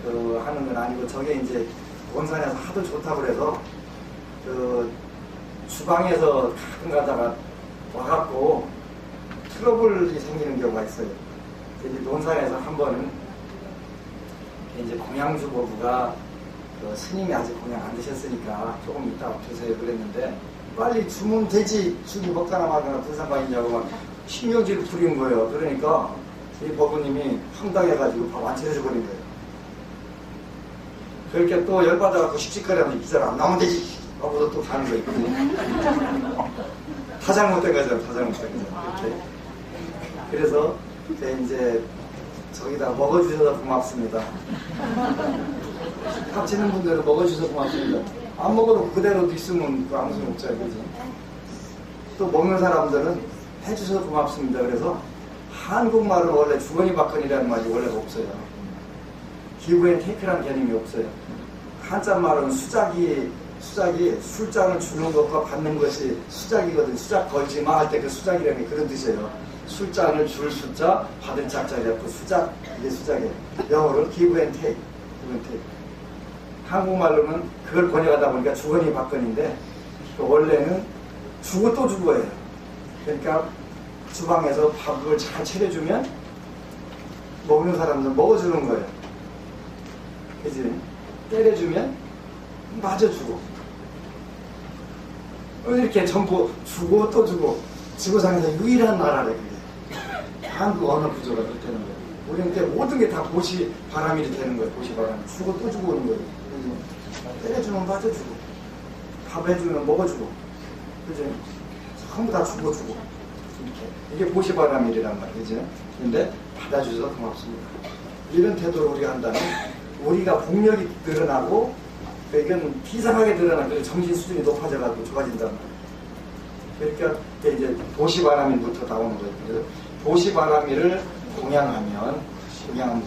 하는 건 아니고 저게 이제 원산에서 하도 좋다고 그래서 주방에서 가끔 가다가 와갖고 트러블이 생기는 경우가 있어요. 이제 논산에서 한 번은 이제 공양주보부가 스님이 아직 공양 안 드셨으니까 조금 이따 드세요 그랬는데 빨리 주문 되지 죽이 먹거나 말거나 불상관이냐고 막 신경질을 부린 거예요. 그러니까 이 법부님이 황당해가지고 밥 안 차려줘버린 거예요. 그렇게 또 열받아갖고 씩씩거리면 이 사람 안 나오면 되지 하고서 또 가는 거예요. 다 잘못된 거죠. 다 잘못된 거죠. 이렇게. 그래서 이제 저기다 먹어주셔서 고맙습니다. 합치는 분들은 먹어주셔서 고맙습니다. 안 먹어도 그대로 있으면 아무 소용 없잖아요. 그죠? 또 먹는 사람들은 해주셔서 고맙습니다. 그래서 한국말은 원래 주거니 받거니라는 말이 원래 없어요. 기브앤 테이크라는 개념이 없어요. 한자말은 수작이 술잔을 주는 것과 받는 것이 수작이거든. 수작 걸지 마 할 때 그 수작이라는 게 그런 뜻이에요. 술잔을 줄 숫자, 받을 작자리였고 수작, 이게 수작이에요. 영어로는 기브앤 테이크. 한국말로는 그걸 번역하다 보니까 주거니 받거니인데 원래는 주고 또 주고예요. 그러니까 주방에서 밥을 잘 차려주면 먹는 사람들 먹어주는 거예요. 그치? 때려주면 맞아주고 이렇게 전부 주고 또 주고 지구상에서 유일한 나라래 그게. 한국 언어 구조가 그렇게 되는 거예요. 우리는 모든 게 다 보시바라밀이 되는 거예요. 보시바라밀. 주고 또 주고 오는 거예요. 때려주면 맞아주고 밥 해주면 먹어주고 그치? 전부 다 주고 이게 보시바라밀이란 말이죠. 근데 받아주셔서 고맙습니다. 이런 태도를 우리가 한다면 우리가 복력이 늘어나고 이건 비상하게 늘어나고 정신 수준이 높아져가지고 좋아진단 말이에요. 그러니까 이제 보시바라밀부터 나오는 거예요. 그래서 보시바라밀을 공양하면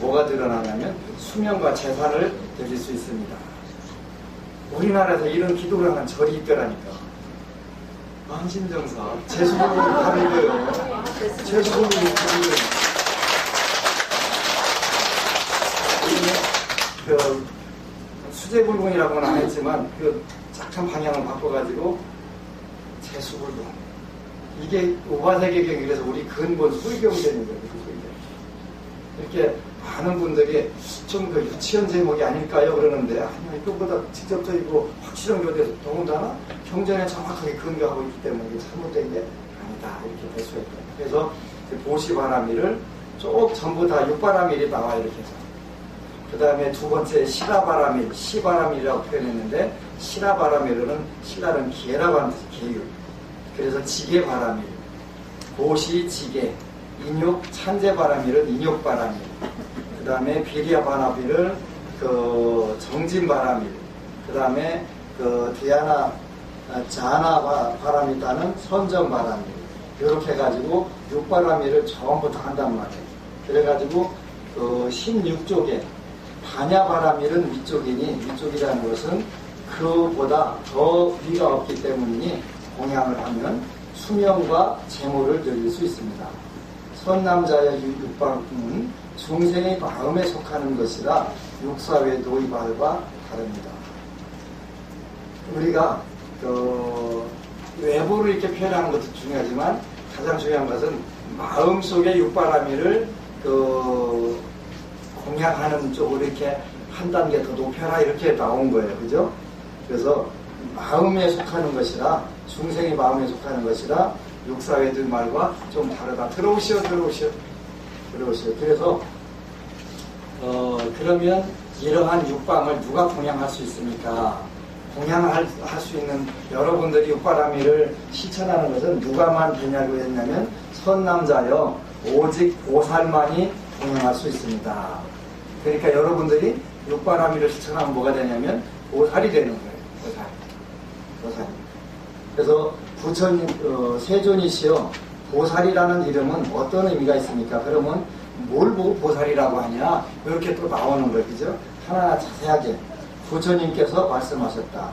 뭐가 늘어나냐면 수명과 재산을 드릴 수 있습니다. 우리나라에서 이런 기도를 하는 절이 있더라니까. 만신정사 재수불을 하는 거예요. 재수불을 하는 거예요. 수제불공이라고는 안 했지만 착한 방향을 바꿔가지고 재수불공. 이게 오바세계경이 그래서 우리 근본 술경이 되는 거예요. 이렇게 많은 분들이 좀 유치원 제목이 아닐까요? 그러는데 아니요, 이것보다 직접적이고 확실한 교대에서 더군다나 경전에 정확하게 근거하고 있기 때문에 이게 잘못된 게 아니다 이렇게 될 수가 있다. 그래서 보시바라밀을 쭉 전부 다 육바라밀이 나와 이렇게 해서 그 다음에 두 번째 시라바라밀, 시바라밀이라고 표현했는데 시라바라밀은 신라는 기회라고 하는 뜻이 계유. 그래서 지게바라밀, 고시지게, 인육 찬제바라밀은 인육바라밀. 그 다음에 비리아바라밀은 그 정진바라밀. 그 다음에 그 디아나 자나 바라밀다는 선전바라밀. 이렇게 해가지고 육바라밀을 전부 다 한단 말이에요. 그래가지고 그 16쪽에 반야바라밀은 위쪽이니 위쪽이라는 것은 그보다 더 위가 없기 때문이니 공양을 하면 수명과 재물을 늘릴 수 있습니다. 선남자의 육방은 중생의 마음에 속하는 것이라 육사회 노이발과 다릅니다. 우리가 그 외부를 이렇게 표현하는 것도 중요하지만 가장 중요한 것은 마음속의 육바라밀을 그 공양하는 쪽으로 이렇게 한 단계 더 높여라 이렇게 나온 거예요. 그죠? 그래서 마음에 속하는 것이라 중생의 마음에 속하는 것이라 육사회들 말과 좀 다르다. 들어오시오. 그래서 그러면 이러한 육방을 누가 공양할 수 있습니까? 공양할 수 있는 여러분들이 육바라밀을 실천하는 것은 누가만 되냐고 했냐면 선남자여 오직 보살만이 공양할 수 있습니다. 그러니까 여러분들이 육바라밀을 실천하면 뭐가 되냐면 보살이 되는 거예요. 보살. 그래서 부처님 세존이시여 보살이라는 이름은 어떤 의미가 있습니까? 그러면 뭘 보고 보살이라고 하냐? 이렇게 또 나오는 거예요. 그죠? 하나하나 자세하게 부처님께서 말씀하셨다.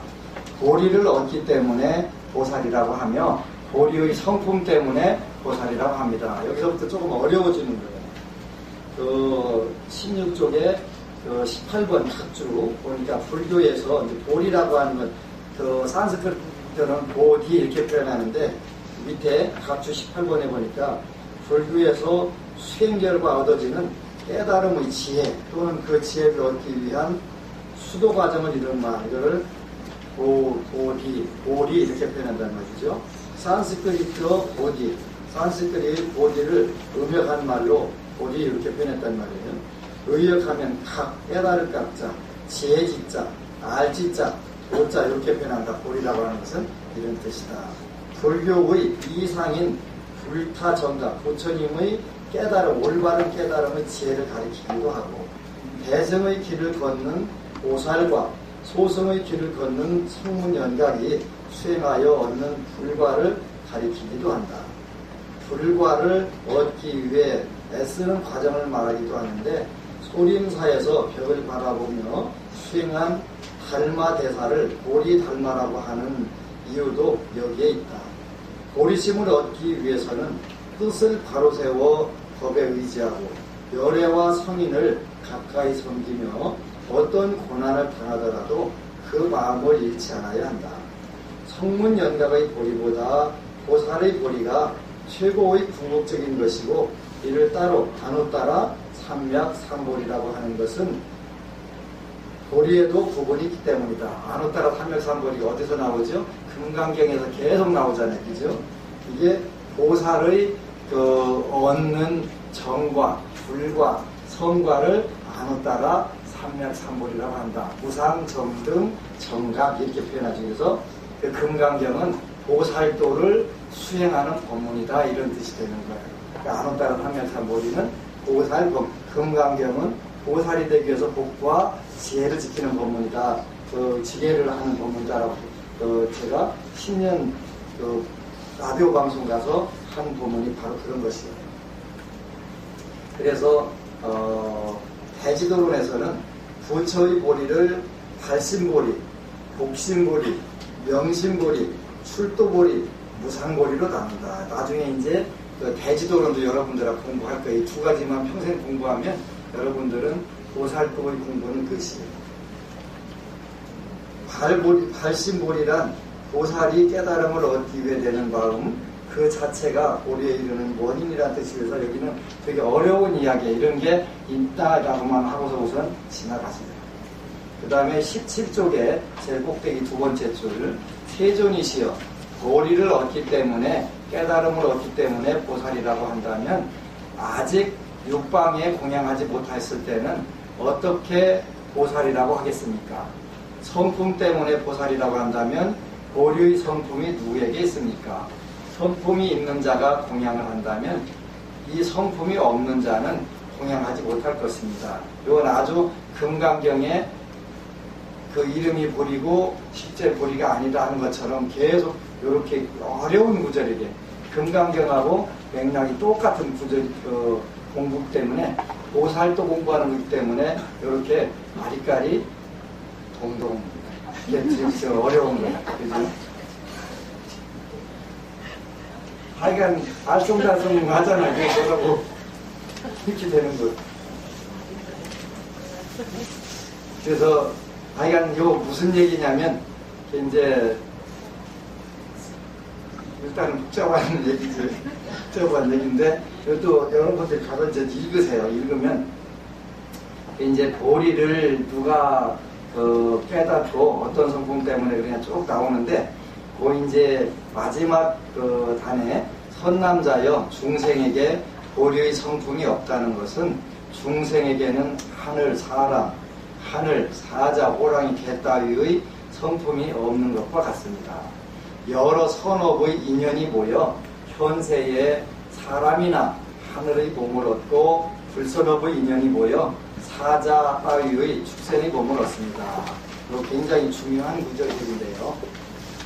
보리를 얻기 때문에 보살이라고 하며 보리의 성품 때문에 보살이라고 합니다. 여기서부터 조금 어려워지는 거예요. 그 16쪽에 그 18번 각주 보니까 불교에서 이제 보리라고 하는 건 그 산스크리트는 보디 이렇게 표현하는데 밑에 각주 18번에 보니까 불교에서 수행 결과 얻어지는 깨달음의 지혜 또는 그 지혜를 얻기 위한 수도 과정을 이루는 말, 이거를 보리 이렇게 표현한다는 말이죠. 산스크리트어 보디, 산스크리트 보디를 음역한 말로 보디 이렇게 표현했단 말이에요. 의역하면 각, 깨달을 각자, 지혜 지자, 알 지자, 도자 이렇게 표현한다. 보리라고 하는 것은 이런 뜻이다. 불교의 이상인 불타정각, 부처님의 깨달음, 올바른 깨달음의 지혜를 가리키기도 하고 대승의 길을 걷는 보살과 소승의 길을 걷는 성문연각이 수행하여 얻는 불과를 가리키기도 한다. 불과를 얻기 위해 애쓰는 과정을 말하기도 하는데 소림사에서 벽을 바라보며 수행한 달마대사를 보리달마라고 하는 이유도 여기에 있다. 보리심을 얻기 위해서는 뜻을 바로 세워 법에 의지하고 열애와 성인을 가까이 섬기며 어떤 고난을 당하더라도 그 마음을 잃지 않아야 한다. 성문연각의 보리보다 보살의 보리가 최고의 궁극적인 것이고 이를 따로 단어 따라 삼맥삼보리라고 하는 것은 보리에도 구분이 있기 때문이다. 안호 따라 삼맥삼보리가 어디서 나오죠? 금강경에서 계속 나오잖아요. 그죠? 이게 보살의 그 얻는 정과 불과 성과를 안호 따라 삼맥삼보리라고 한다. 무상, 정등, 정각 이렇게 표현하죠. 그래서 그 금강경은 보살도를 수행하는 법문이다 이런 뜻이 되는 거예요. 그러니까 안호 따라 삼맥삼보리는 보살법, 금강경은 보살이 되기 위해서 복과 지혜를 지키는 법문이다. 그 지혜를 하는 법문이다라고 제가 10년 그 라디오 방송 가서 한 법문이 바로 그런 것이에요. 그래서 대지도론에서는 부처의 보리를 발심보리, 복심보리, 명심보리, 출도보리, 무상보리로 나눈다. 나중에 이제 그 대지도론도 여러분들하고 공부할 거예요. 이 두 가지만 평생 공부하면 여러분들은 보살도의 공부는 끝이에요. 발심보리란 보살이 깨달음을 얻기 위해 되는 마음, 그 자체가 보리에 이르는 원인이라는 뜻이라서 여기는 되게 어려운 이야기, 이런 게 있다라고만 하고서 우선 지나가시죠. 그 다음에 17쪽에 제일 꼭대기 두 번째 줄, 세존이시여 보리를 얻기 때문에 깨달음을 얻기 때문에 보살이라고 한다면 아직 육방에 공양하지 못했을 때는 어떻게 보살이라고 하겠습니까? 성품 때문에 보살이라고 한다면 보류의 성품이 누구에게 있습니까? 성품이 있는 자가 공양을 한다면 이 성품이 없는 자는 공양하지 못할 것입니다. 이건 아주 금강경에 그 이름이 보리고 실제 보리가 아니다 하는 것처럼 계속 이렇게 어려운 구절이게 금강경하고 맥락이 똑같은 구절 공부 때문에 보살도 공부하는 거기 때문에 이렇게 아리까리 동동 이게 진짜 어려운 거야. 그죠? 하여간 알쏭달쏭 하잖아요. 그게 뭐라고 이렇게 되는 거. 그래서 하여간 요 무슨 얘기냐면 이제 일단은 복잡한 얘기죠. 복잡한 얘기인데 또 여러분들 가서 이제 읽으세요. 읽으면 이제 보리를 누가 깨닫고 어떤 성품 때문에 그냥 쭉 나오는데 그 이제 마지막 그 단에 선남자여 중생에게 보리의 성품이 없다는 것은 중생에게는 하늘, 사람, 하늘, 사자, 호랑이, 개 따위의 성품이 없는 것과 같습니다. 여러 선업의 인연이 모여 현세에 사람이나 하늘의 몸을 얻고 불선업의 인연이 모여 사자 따위의 축생의 몸을 얻습니다. 이거 굉장히 중요한 구절들인데요.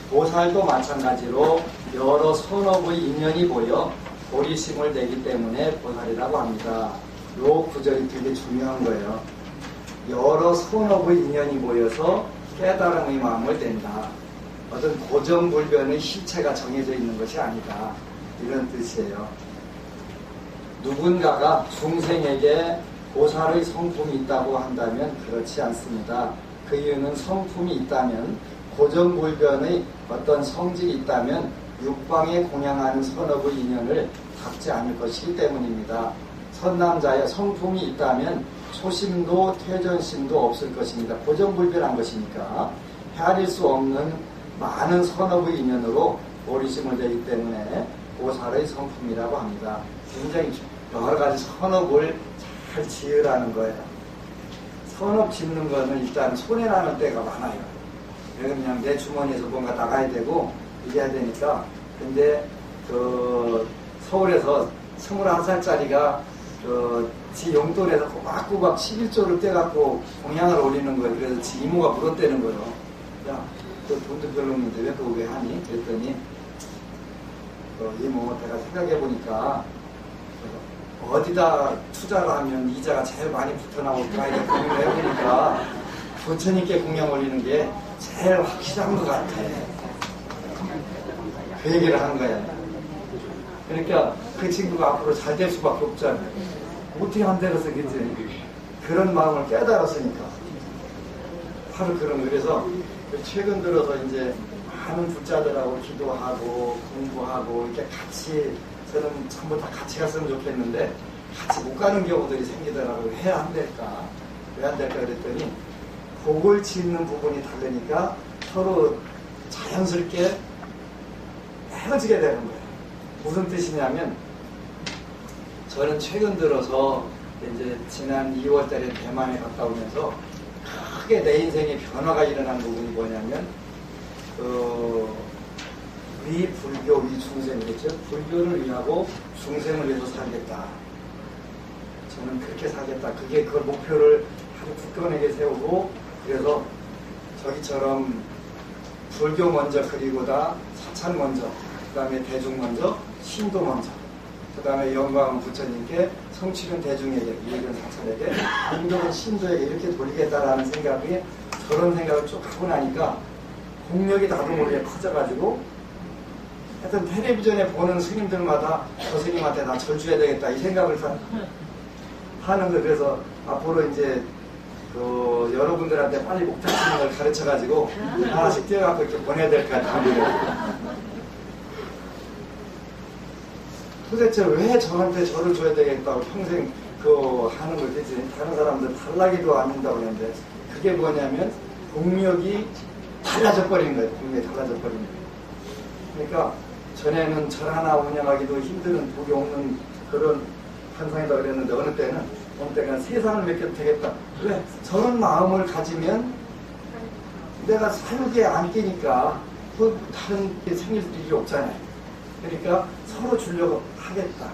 보살도 마찬가지로 여러 선업의 인연이 모여 보리심을 내기 때문에 보살이라고 합니다. 이 구절이 되게 중요한 거예요. 여러 선업의 인연이 모여서 깨달음의 마음을 낸다. 어떤 고정불변의 실체가 정해져 있는 것이 아니다. 이런 뜻이에요. 누군가가 중생에게 보살의 성품이 있다고 한다면 그렇지 않습니다. 그 이유는 성품이 있다면 고정불변의 어떤 성질이 있다면 육방에 공양하는 선업의 인연을 닦지 않을 것이기 때문입니다. 선남자의 성품이 있다면 초심도 퇴전심도 없을 것입니다. 고정불변한 것이니까 헤아릴 수 없는 많은 선업의 인연으로 보리심을 내기 때문에 보살의 성품이라고 합니다. 굉장히 여러 가지 선업을 잘 지으라는 거예요. 선업 짓는 거는 일단 손해나는 때가 많아요. 그냥 내 주머니에서 뭔가 나가야 되고 이게 해야 되니까. 근데 서울에서 21살짜리가 지 용돈에서 꼬박꼬박 11조를 떼갖고 공양을 올리는 거예요. 그래서 지 이모가 물었대는 거예요. 야, 그 돈도 별로 없는데 왜 그거 왜 하니? 그랬더니 이모 내가 생각해보니까 어디다 투자를 하면 이자가 제일 많이 붙어나올까 이렇게 고민을 해보니까 부처님께 공양 올리는 게 제일 확실한 것 같아. 그 얘기를 하는 거야. 그러니까 그 친구가 앞으로 잘 될 수밖에 없잖아요. 어떻게 안 되어서 그지? 그런 마음을 깨달았으니까. 바로 그런 거. 그래서 최근 들어서 이제 많은 부자들하고 기도하고 공부하고 이렇게 같이 저는 전부 다 같이 갔으면 좋겠는데 같이 못 가는 경우들이 생기더라고요. 왜 안 될까? 왜 안 될까? 그랬더니 복을 짓는 부분이 다르니까 서로 자연스럽게 헤어지게 되는 거예요. 무슨 뜻이냐면 저는 최근 들어서 이제 지난 2월 달에 대만에 갔다 오면서 크게 내 인생에 변화가 일어난 부분이 뭐냐면 위 불교, 위 중생이겠죠. 불교를 위하고 중생을 위해서 살겠다. 저는 그렇게 살겠다. 그게 그 목표를 아주 굳건하게 세우고 그래서 저기처럼 불교 먼저 그리고다 사찰 먼저 그 다음에 대중 먼저 신도 먼저 그 다음에 영광 부처님께 성취는 대중에게 이익은 사찰에게 공덕은 신도에게 이렇게 돌리겠다라는 생각이 저런 생각을 쭉 하고 나니까 공력이 나도 모르게 커져가지고 하여튼 텔레비전에 보는 스님들마다 저 스님한테 나 절주해야 되겠다 이 생각을 하는 거. 그래서 앞으로 이제 여러분들한테 빨리 목탁치는 걸 가르쳐가지고 하나씩 띄어갖고 이렇게 보내야 될 것 같아요. 도대체 왜 저한테 절을 줘야 되겠다고 평생 하는 걸 되지? 다른 사람들 탈락이도 아닌다고 그러는데 그게 뭐냐면 공력이 달라져 버린 거예요. 공력이 달라져 버린 거예요. 그러니까 전에는 절 하나 운영하기도 힘든 복이 없는 그런 환상이다 그랬는데 어느 때는 세상을 맡겨도 되겠다. 왜? 저런 마음을 가지면 내가 사육에 안 끼니까 또 다른 게 생길 일이 없잖아요. 그러니까 서로 주려고 하겠다.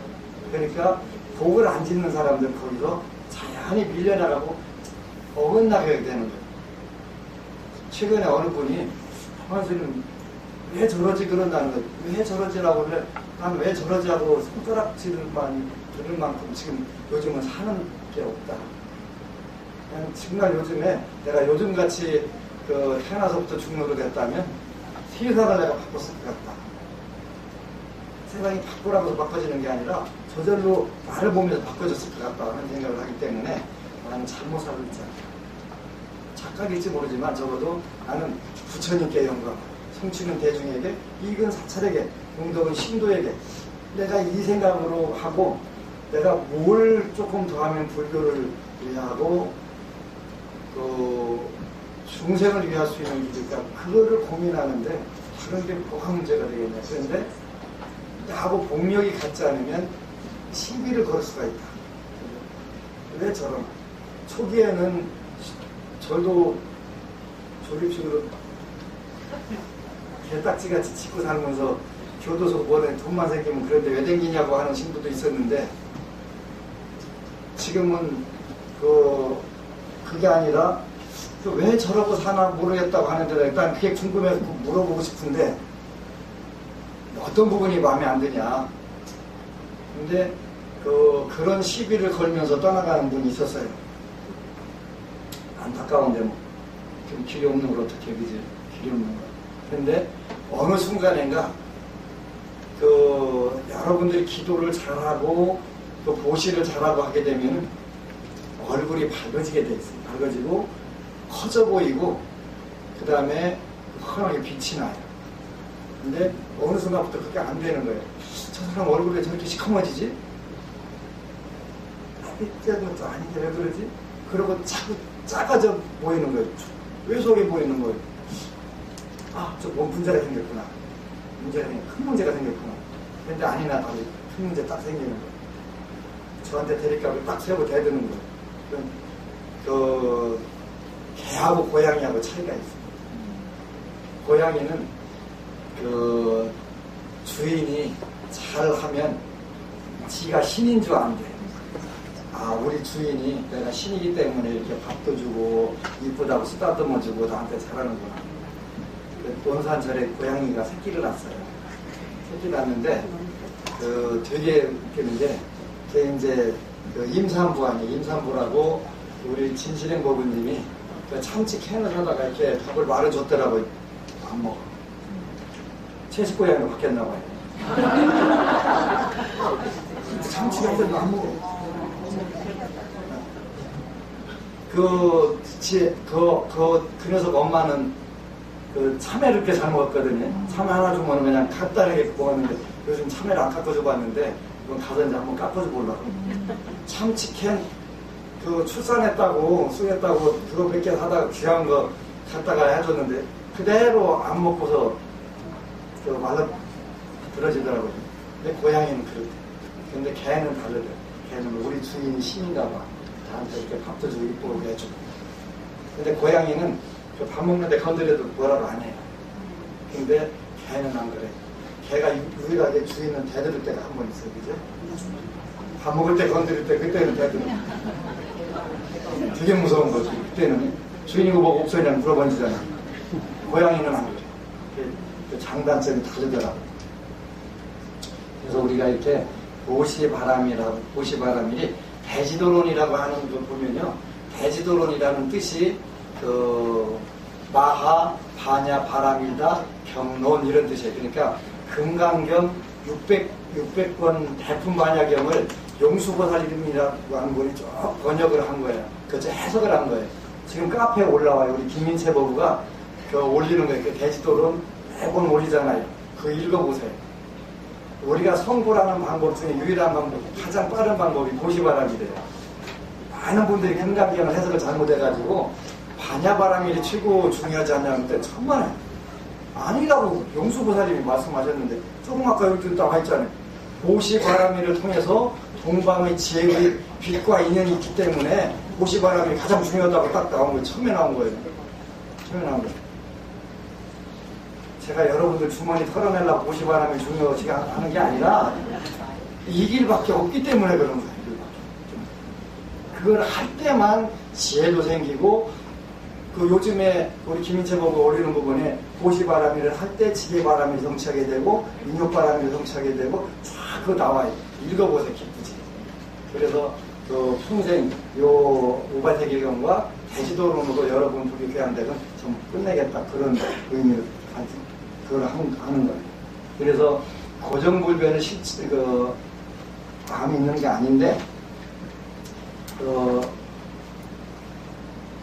그러니까 복을 안 짓는 사람들 거기서 자연히 밀려나가고 어긋나게 되는 거예요. 최근에 어느 분이 선생님 왜 저러지 그런다는 거예요. 왜 저러지라고 그래. 난 왜 저러지 하고 손가락질만 들을 만큼 지금 요즘은 사는 게 없다. 그냥 정말 요즘에 내가 요즘같이 태어나서부터 중노로 됐다면 세상을 내가 바꿨을 것 같다. 세상이 바꾸라고 해서 바꿔지는 게 아니라 저절로 나를 보면서 바꿔졌을 것 같다 하는 생각을 하기 때문에 나는 잘못 살고 있지 않다. 착각일지 모르지만 적어도 나는 부처님께 영광, 성취는 대중에게, 이익은 사찰에게, 공덕은 신도에게, 내가 이 생각으로 하고 내가 뭘 조금 더 하면 불교를 위하고 중생을 위할 수 있는 길일까, 그거를 고민하는데 그런 게 뭐가 문제가 되겠냐. 그런데 나하고 복력이 같지 않으면 시비를 걸 수가 있다. 왜 저런? 초기에는 저도 조립식으로 개딱지같이 짓고 살면서 교도소 뭐든 돈만 생기면 그런데 왜 댕기냐고 하는 신부도 있었는데, 지금은 그게 아니라 왜 저러고 사나 모르겠다고 하는데 일단 그게 궁금해서 물어보고 싶은데 어떤 부분이 마음에 안 드냐. 근데 그런 시비를 걸면서 떠나가는 분이 있었어요. 안타까운데 뭐 길이 없는 걸 어떻게, 그지? 길이 없는 거. 근데 어느 순간인가 여러분들이 기도를 잘하고 또 보시를 잘하고 하게 되면 얼굴이 밝아지게 돼 있어요. 밝아지고 커져 보이고 그 다음에 환하게 빛이 나요. 근데 어느 순간부터 그게 안 되는 거예요. 저 사람 얼굴이 왜 저렇게 시커머지지? 햇빛 것도 아닌데 왜 그러지? 그러고 자꾸 작아져 보이는 거예요. 왜 속에 보이는 거예요? 아, 저 뭔 문제가 생겼구나. 큰 문제가 생겼구나. 근데 아니나 다르게 큰 문제 딱 생기는 거예요. 저한테 대립각을 딱 세우고 대드는 거예요. 개하고 고양이하고 차이가 있어요. 고양이는 주인이 잘하면 지가 신인 줄 안돼. 아, 우리 주인이 내가 신이기 때문에 이렇게 밥도 주고 이쁘다고 쓰다듬어 주고 나한테 잘하는구나. 논산절에 고양이가 새끼를 낳았어요. 새끼 낳았는데 되게 웃기는데, 걔 이제 임산부 아니에요. 임산부라고 우리 진실행 법부님이 참치 캔을 하다가 이렇게 밥을 말아줬더라고요. 안 먹어. 채식 고양이로 바뀌었나 봐요. 참치가 있어도 안 먹어. 그 녀석 엄마는 참외를 이렇게 잘 먹었거든요. 참외 하나 주면 그냥 간단하게 먹었는데, 요즘 참외를 안 깎아줘 봤는데, 이건 가서 이제 한번 깎아줘 보려고. 참치캔, 출산했다고, 수했다고, 그거 몇 개 사다가 귀한 거 갖다가 해줬는데, 그대로 안 먹고서, 말라 들어지더라고요. 근데 고양이는 그렇대. 근데 걔는 다르대. 걔는 우리 주인이 신인가 봐. 나한테 이렇게 밥도 주고 이쁘고 해주고. 근데 고양이는 밥 먹는데 건드려도 뭐라고 안 해요. 근데 걔는 안 그래. 걔가 유일하게 주인은 대들을 때가 한 번 있어요. 그죠? 밥 먹을 때 건드릴 때 그때는 대들어. 되게 무서운 거지. 그때는 주인이고 뭐고 없어냐고 물어본지잖아. 고양이는 안 그래. 그 장단점이 다르더라고. 그래서 우리가 이렇게 보시바람이 대지도론이라고 하는 거 보면요. 대지도론이라는 뜻이 마하, 바냐, 바람이다, 경론 이런 뜻이에요. 그러니까 금강경 600권 대품반야경을 용수보살이라고 하는 분이 쭉 번역을 한 거예요. 그저 해석을 한 거예요. 지금 카페에 올라와요. 우리 김민채 법우가 올리는 거예요. 그 대지도론 매번 올리잖아요. 그거 읽어보세요. 우리가 성불하는 방법 중에 유일한 방법, 가장 빠른 방법이 보시바람이래요. 많은 분들이 금강경을 해석을 잘못해가지고 반야바람일이 최고 중요하지 않냐는데 천만에 아니라고 용수보살님이 말씀하셨는데, 조금 아까 여기 나와 있잖아요. 보시바람일을 통해서 동방의 지혜의 빛과 인연이 있기 때문에 보시바람이 가장 중요하다고 딱 나온 거예요. 처음에 나온 거예요. 처음에 나온 거예요. 제가 여러분들 주머니 털어내려고 보시바람이 중요하지 하는 게 아니라 이 길밖에 없기 때문에 그런 거예요. 그걸 할 때만 지혜도 생기고 그 요즘에 우리 김인채 보고 올리는 부분에 보시바람이를 할 때 지혜바람이 성취하게 되고 인욕바람이 성취하게 되고 쫙 그거 나와요. 읽어보세요. 기쁘지. 그래서 그 평생 요 오바태기경과 대지도론으로 여러분 불교한 데는 좀 끝내겠다 그런 의미를 가지 그걸 하는 거예요. 그래서 고정불변의 실제 그 마음이 있는 게 아닌데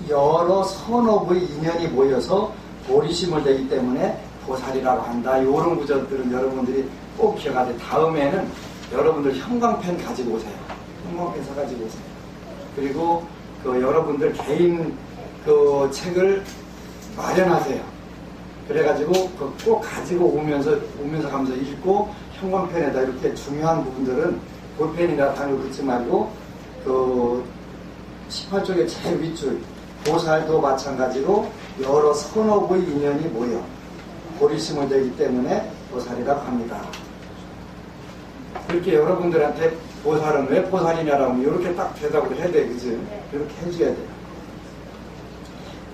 여러 선업의 인연이 모여서 보리심을 내기 때문에 보살이라고 한다. 이런 구절들은 여러분들이 꼭 기억하세요. 다음에는 여러분들 형광펜 가지고 오세요. 형광펜 사가지고 오세요. 그리고 그 여러분들 개인 그 책을 마련하세요. 그래가지고 꼭 가지고 오면서 가면서 읽고 형광펜에다 이렇게 중요한 부분들은 볼펜이나 단을 긋지 말고 그 18쪽의 제일 윗줄 보살도 마찬가지로 여러 선업의 인연이 모여 보리심을 내기 때문에 보살이라고 합니다. 그렇게 여러분들한테 보살은 왜 보살이냐라고 이렇게 딱 대답을 해야 돼, 그지? 이렇게 해줘야 돼요.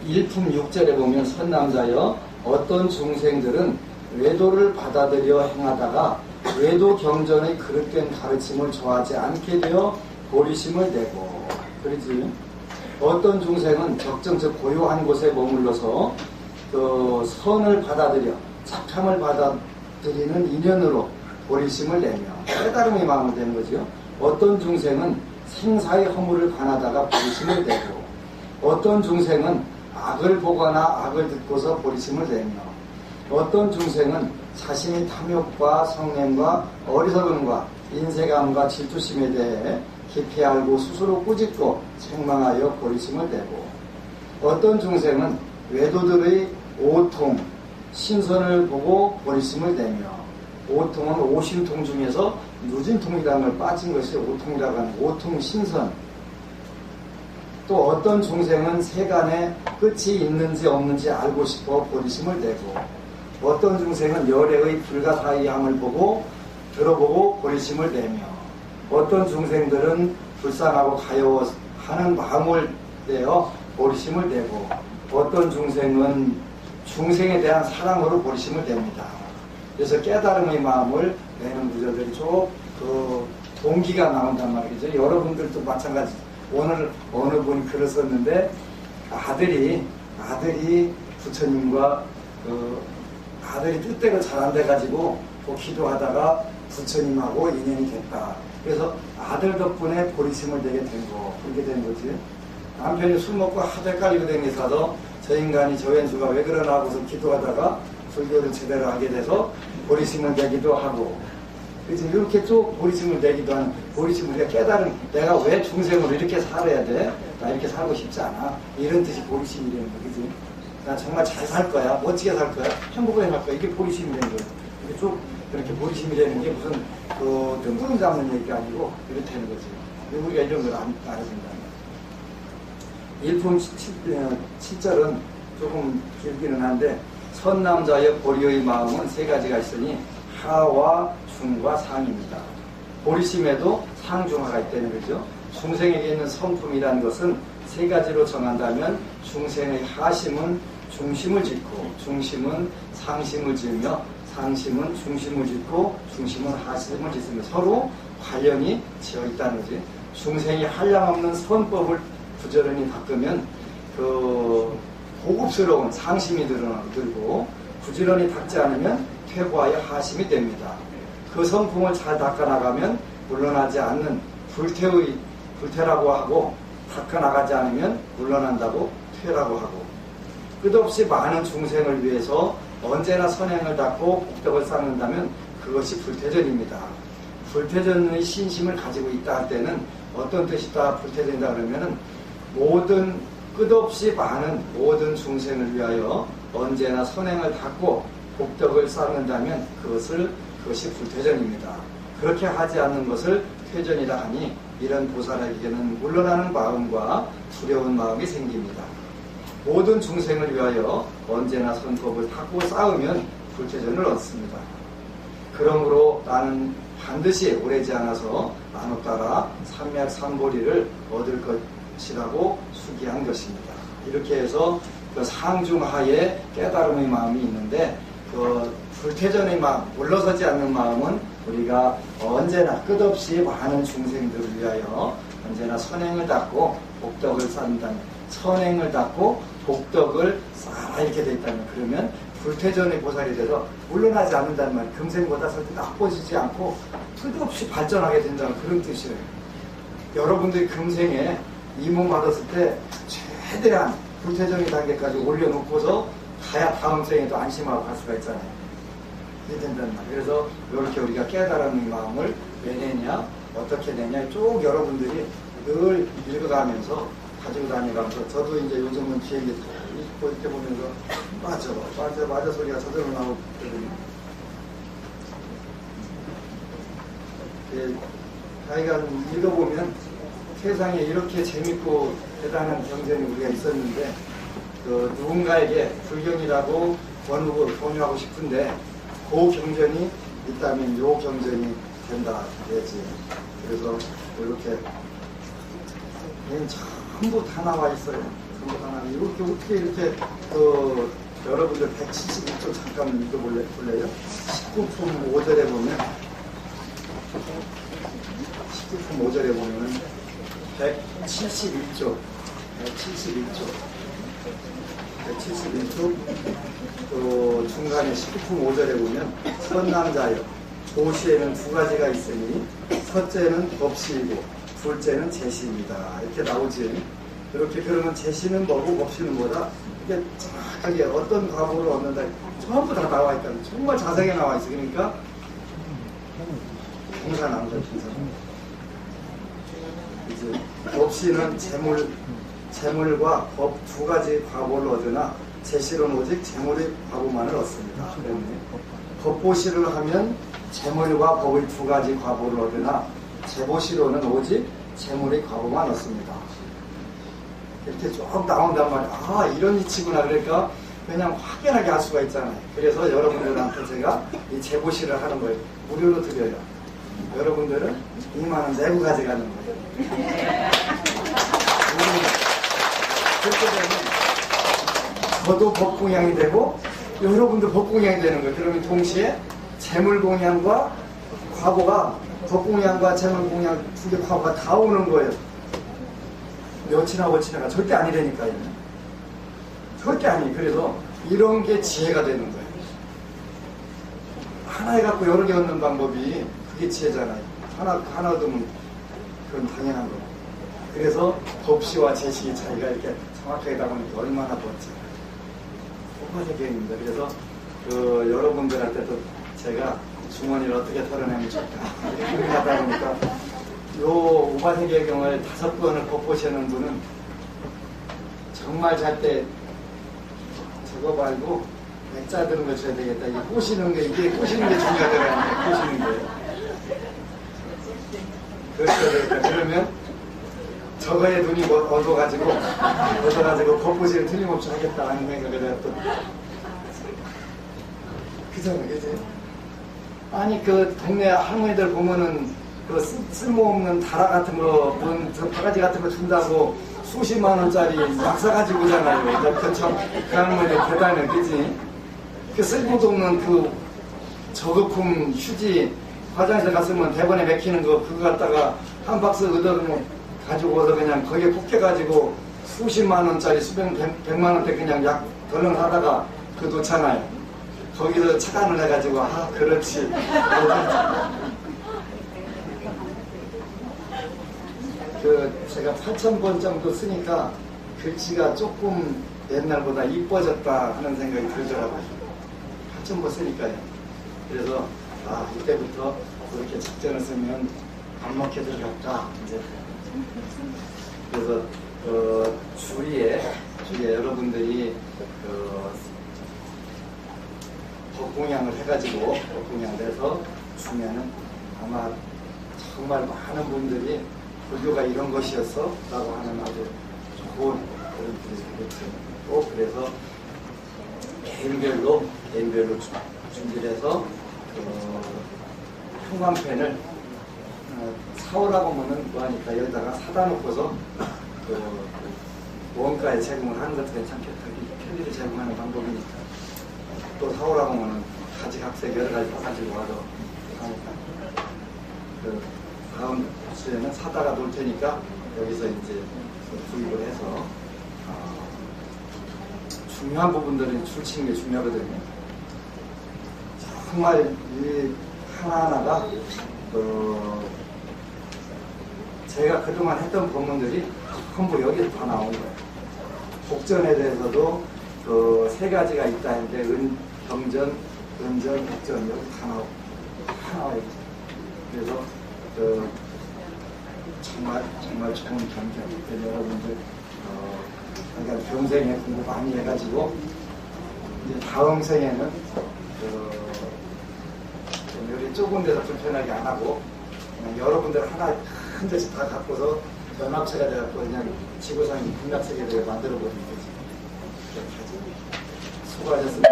일품 6절에 보면 선남자여 어떤 중생들은 외도를 받아들여 행하다가 외도 경전의 그릇된 가르침을 좋아하지 않게 되어 보리심을 내고 그러지. 어떤 중생은 적정 즉 고요한 곳에 머물러서 그 선을 받아들여 착함을 받아들이는 인연으로 보리심을 내며 깨달음의 마음을 내는 거죠. 어떤 중생은 생사의 허물을 관하다가 보리심을 내고 어떤 중생은 악을 보거나 악을 듣고서 보리심을 내며 어떤 중생은 자신의 탐욕과 성냄과 어리석음과 인색함과 질투심에 대해 깊이 알고 스스로 꾸짖고 책망하여 보리심을 내고 어떤 중생은 외도들의 오통, 신선을 보고 보리심을 내며 오통은 오신통 중에서 누진통이라는 걸 빠진 것이 오통이라고 하는 오통 신선 또 어떤 중생은 세간에 끝이 있는지 없는지 알고 싶어 보리심을 내고 어떤 중생은 열애의 불가사의함을 보고 들어보고 보리심을 내며 어떤 중생들은 불쌍하고 가여워하는 마음을 내어 보리심을 내고 어떤 중생은 중생에 대한 사랑으로 보리심을 냅니다. 그래서 깨달음의 마음을 내는 구절들이 쭉 그 동기가 나온단 말이죠. 여러분들도 마찬가지. 오늘 어느 분이 글을 썼는데 아들이 부처님과 아들이 뜻대로 잘 안 돼가지고 기도하다가 부처님하고 인연이 됐다. 그래서 아들 덕분에 보리심을 내게 된 거, 그렇게 된 거지. 남편이 술 먹고 하도 헷갈리고 다니면서 저 인간이 저 왼수가 왜 그러나 하고서 기도하다가 불교를 제대로 하게 돼서 보리심을 내기도 하고, 그래서 이렇게 쭉 보리심을 내기도 하는, 보리심을 우리가 깨달은, 내가 왜 중생으로 이렇게 살아야 돼? 나 이렇게 살고 싶지 않아. 이런 뜻이 보리심이라는 거, 그지? 나 정말 잘 살 거야. 멋지게 살 거야. 행복하게 살 거야. 이게 보리심이라는 거야. 이게 쭉 그렇게 보리심이라는 게 무슨 뜬구름 잡는 얘기가 아니고 이렇다는 거지. 우리가 이런 걸 알아야 된다. 일품 7절은 조금 길기는 한데 선남자의 보리의 마음은 세 가지가 있으니 하와 중과 상입니다. 보리심에도 상중하가 있다는 거죠. 중생에게 있는 성품이라는 것은 세 가지로 정한다면 중생의 하심은 중심을 짓고 중심은 상심을 지으며 상심은 중심을 짓고 중심은 하심을 짓으며 서로 관련이 지어 있다는 거지. 중생이 한량없는 선법을 부지런히 닦으면 그 고급스러운 상심이 들고 부지런히 닦지 않으면 퇴보하여 하심이 됩니다. 그 성품을 잘 닦아나가면 물러나지 않는 불퇴라고 하고 닦아나가지 않으면 물러난다고 퇴라고 하고 끝없이 많은 중생을 위해서 언제나 선행을 닦고 복덕을 쌓는다면 그것이 불퇴전입니다. 불퇴전의 신심을 가지고 있다 할 때는 어떤 뜻이다 불퇴전이다 그러면은 끝없이 많은 모든 중생을 위하여 언제나 선행을 닦고 복덕을 쌓는다면 그것이 불퇴전입니다. 그렇게 하지 않는 것을 퇴전이라 하니 이런 보살에게는 물러나는 마음과 두려운 마음이 생깁니다. 모든 중생을 위하여 언제나 선법을 닦고 쌓으면 불태전을 얻습니다. 그러므로 나는 반드시 오래지 않아서 나눠 따라 삼맥삼보리를 얻을 것이라고 수기한 것입니다. 이렇게 해서 그 상중하에 깨달음의 마음이 있는데 그 불태전의 마음, 물러서지 않는 마음은 우리가 언제나 끝없이 많은 중생들을 위하여 언제나 선행을 닦고 복덕을 쌓는다면, 선행을 닦고 복덕을 쌓아 이렇게 돼 있다면, 그러면 불태전의 보살이 돼서 물러나지 않는다는 말, 금생보다 절대 나빠지지 않고 끝없이 발전하게 된다는 그런 뜻이에요. 여러분들이 금생에 이문 받았을 때 최대한 불태전의 단계까지 올려놓고서 가야 다음 생에도 안심하고 갈 수가 있잖아요. 이게 된다는 말. 그래서 이렇게 우리가 깨달은 마음을 왜 내냐, 어떻게 내냐, 쭉 여러분들이 늘 읽어가면서 가지고 다니면서, 저도 이제 요즘은 기획이 읽고 이렇게 보면서 맞아 소리가 저절로 나오거든요. 하여간 읽어보면 세상에 이렇게 재밌고 대단한 경전이 우리가 있었는데, 그 누군가에게 불경이라고 권유하고 싶은데 그 경전이 있다면 요 경전이 된다 되지. 그래서 이렇게 전부 다 나와 있어요. 전부 다 나와. 이렇게 어떻게 이렇게 그 여러분들 171조 잠깐 읽어볼래요? 19품 5절에 보면 19품 5절에 보면은 171조 또 중간에 19품 5절에 보면 선남자여 도시에는 두 가지가 있으니 첫째는 법시이고 둘째는 제시입니다. 이렇게 나오지. 그렇게 그러면 제시는 뭐고 법시는 뭐다? 이게 정확하게 어떤 과보를 얻는다 전부 다 나와 있다. 정말 자세하게 나와 있어. 그러니까 경사남자 이제 법시는 재물과 법 두 가지 과보를 얻으나 제시로는 오직 재물의 과보만을 얻습니다. 때문에 법보시를 하면 재물과 법의 두 가지 과보를 얻으나 재보시로는 오직 재물의 과보만 얻습니다. 이렇게 쭉 나온단 말이야. 아, 이런 이치구나. 그러니까 그냥 확연하게 알 수가 있잖아요. 그래서 여러분들한테 제가 이 재보시를 하는 거예요. 무료로 드려요. 여러분들은 2만원 내고 가져가는 거예요. 그렇게 되면 저도 법공양이 되고 여러분도 법공양이 되는 거예요. 그러면 동시에 재물공양과 과보가, 법공양과 재물공양 두 개 과보가 다 오는 거예요. 몇이나 절대 아니라니까요. 절대 아니. 그래서 이런 게 지혜가 되는 거예요. 하나 해갖고 여러 개 얻는 방법이 그게 지혜잖아요. 하나 얻으면 그건 당연한 거예요. 그래서 법시와 제시의 차이가 이렇게 정확하게 나오니까 얼마나 멋져요. 오바제 계획입니다. 그래서 여러분들한테도 제가 주머니를 어떻게 털어내면 좋을까 이렇게 고민하다 보니까 요 오바제 계경을 5번을 법보시는 분은 정말 잘 때 저거 말고 액자 드는 거 줘야 되겠다. 이게 꼬시는 게 중요하더라고요. 꼬시는 게. 그렇게 되니까 그러면 저거에 눈이 얻어가지고 법보시를 틀림없이 하겠다 하는 생각을 내가 또 그잖아, 그지? 아니 그 동네 할머니들 보면은 그 쓸모없는 다라 같은 거, 저 바가지 같은 거 준다고 수십만 원짜리 약사 가지고 오잖아요. 그 할머니 대단해, 그지? 그 쓸모도 없는 그 저거품 휴지 화장실 갔으면 대본에 맥히는 거 그거 갖다가 한 박스 얻어놓으면 가지고 와서 그냥 거기에 푹해가지고 수십만 원짜리 백만 원대 그냥 약 덜렁 하다가 그 놓잖아요. 거기서 착안을 해가지고 아 그렇지. 그 제가 8,000번 정도 쓰니까 글씨가 조금 옛날보다 이뻐졌다 하는 생각이 들더라고요. 8,000번 쓰니까요. 그래서 아 이때부터 그렇게 작전을 쓰면 안 먹게 들어갈까 이제. 그래서 주위에 여러분들이 법공양을 해가지고 법공양을 해서 주면은 아마 정말 많은 분들이 불교가 이런 것이었어? 라고 하는 아주 좋은 어른들이 되겠죠. 그래서 개인별로 준비를 해서 형광펜을 사오라고 하면은 뭐하니까 여기다가 사다 놓고서 원가에 제공을 하는 것도 괜찮겠다. 편리를 제공하는 방법이니까. 또 사오라고 하면은 가지각색 여러 가지 사가지고 와서 하니까. 다음 주에는 사다가 놓을 테니까 여기서 이제 구입을 해서 중요한 부분들은 줄치는 게 중요하거든요. 정말 이 하나하나가 제가 그동안 했던 법문들이 전부 여기에 다 나온 거예요. 복전에 대해서도 세 가지가 있다 했는데 경전, 은전, 복전 여기 다 나와요. 그래서 정말 좋은 경전. 여러분들 그러니까 평생에 공부 많이 해가지고 이제 다음 생에는 여기 좁은 데서 불편하게 안 하고 그냥 여러분들 하나 한 대씩 다 갖고서 연합체가 돼갖고 그냥 지구상이 군락세계를 만들어 버리는 거지. 수고하셨습니다.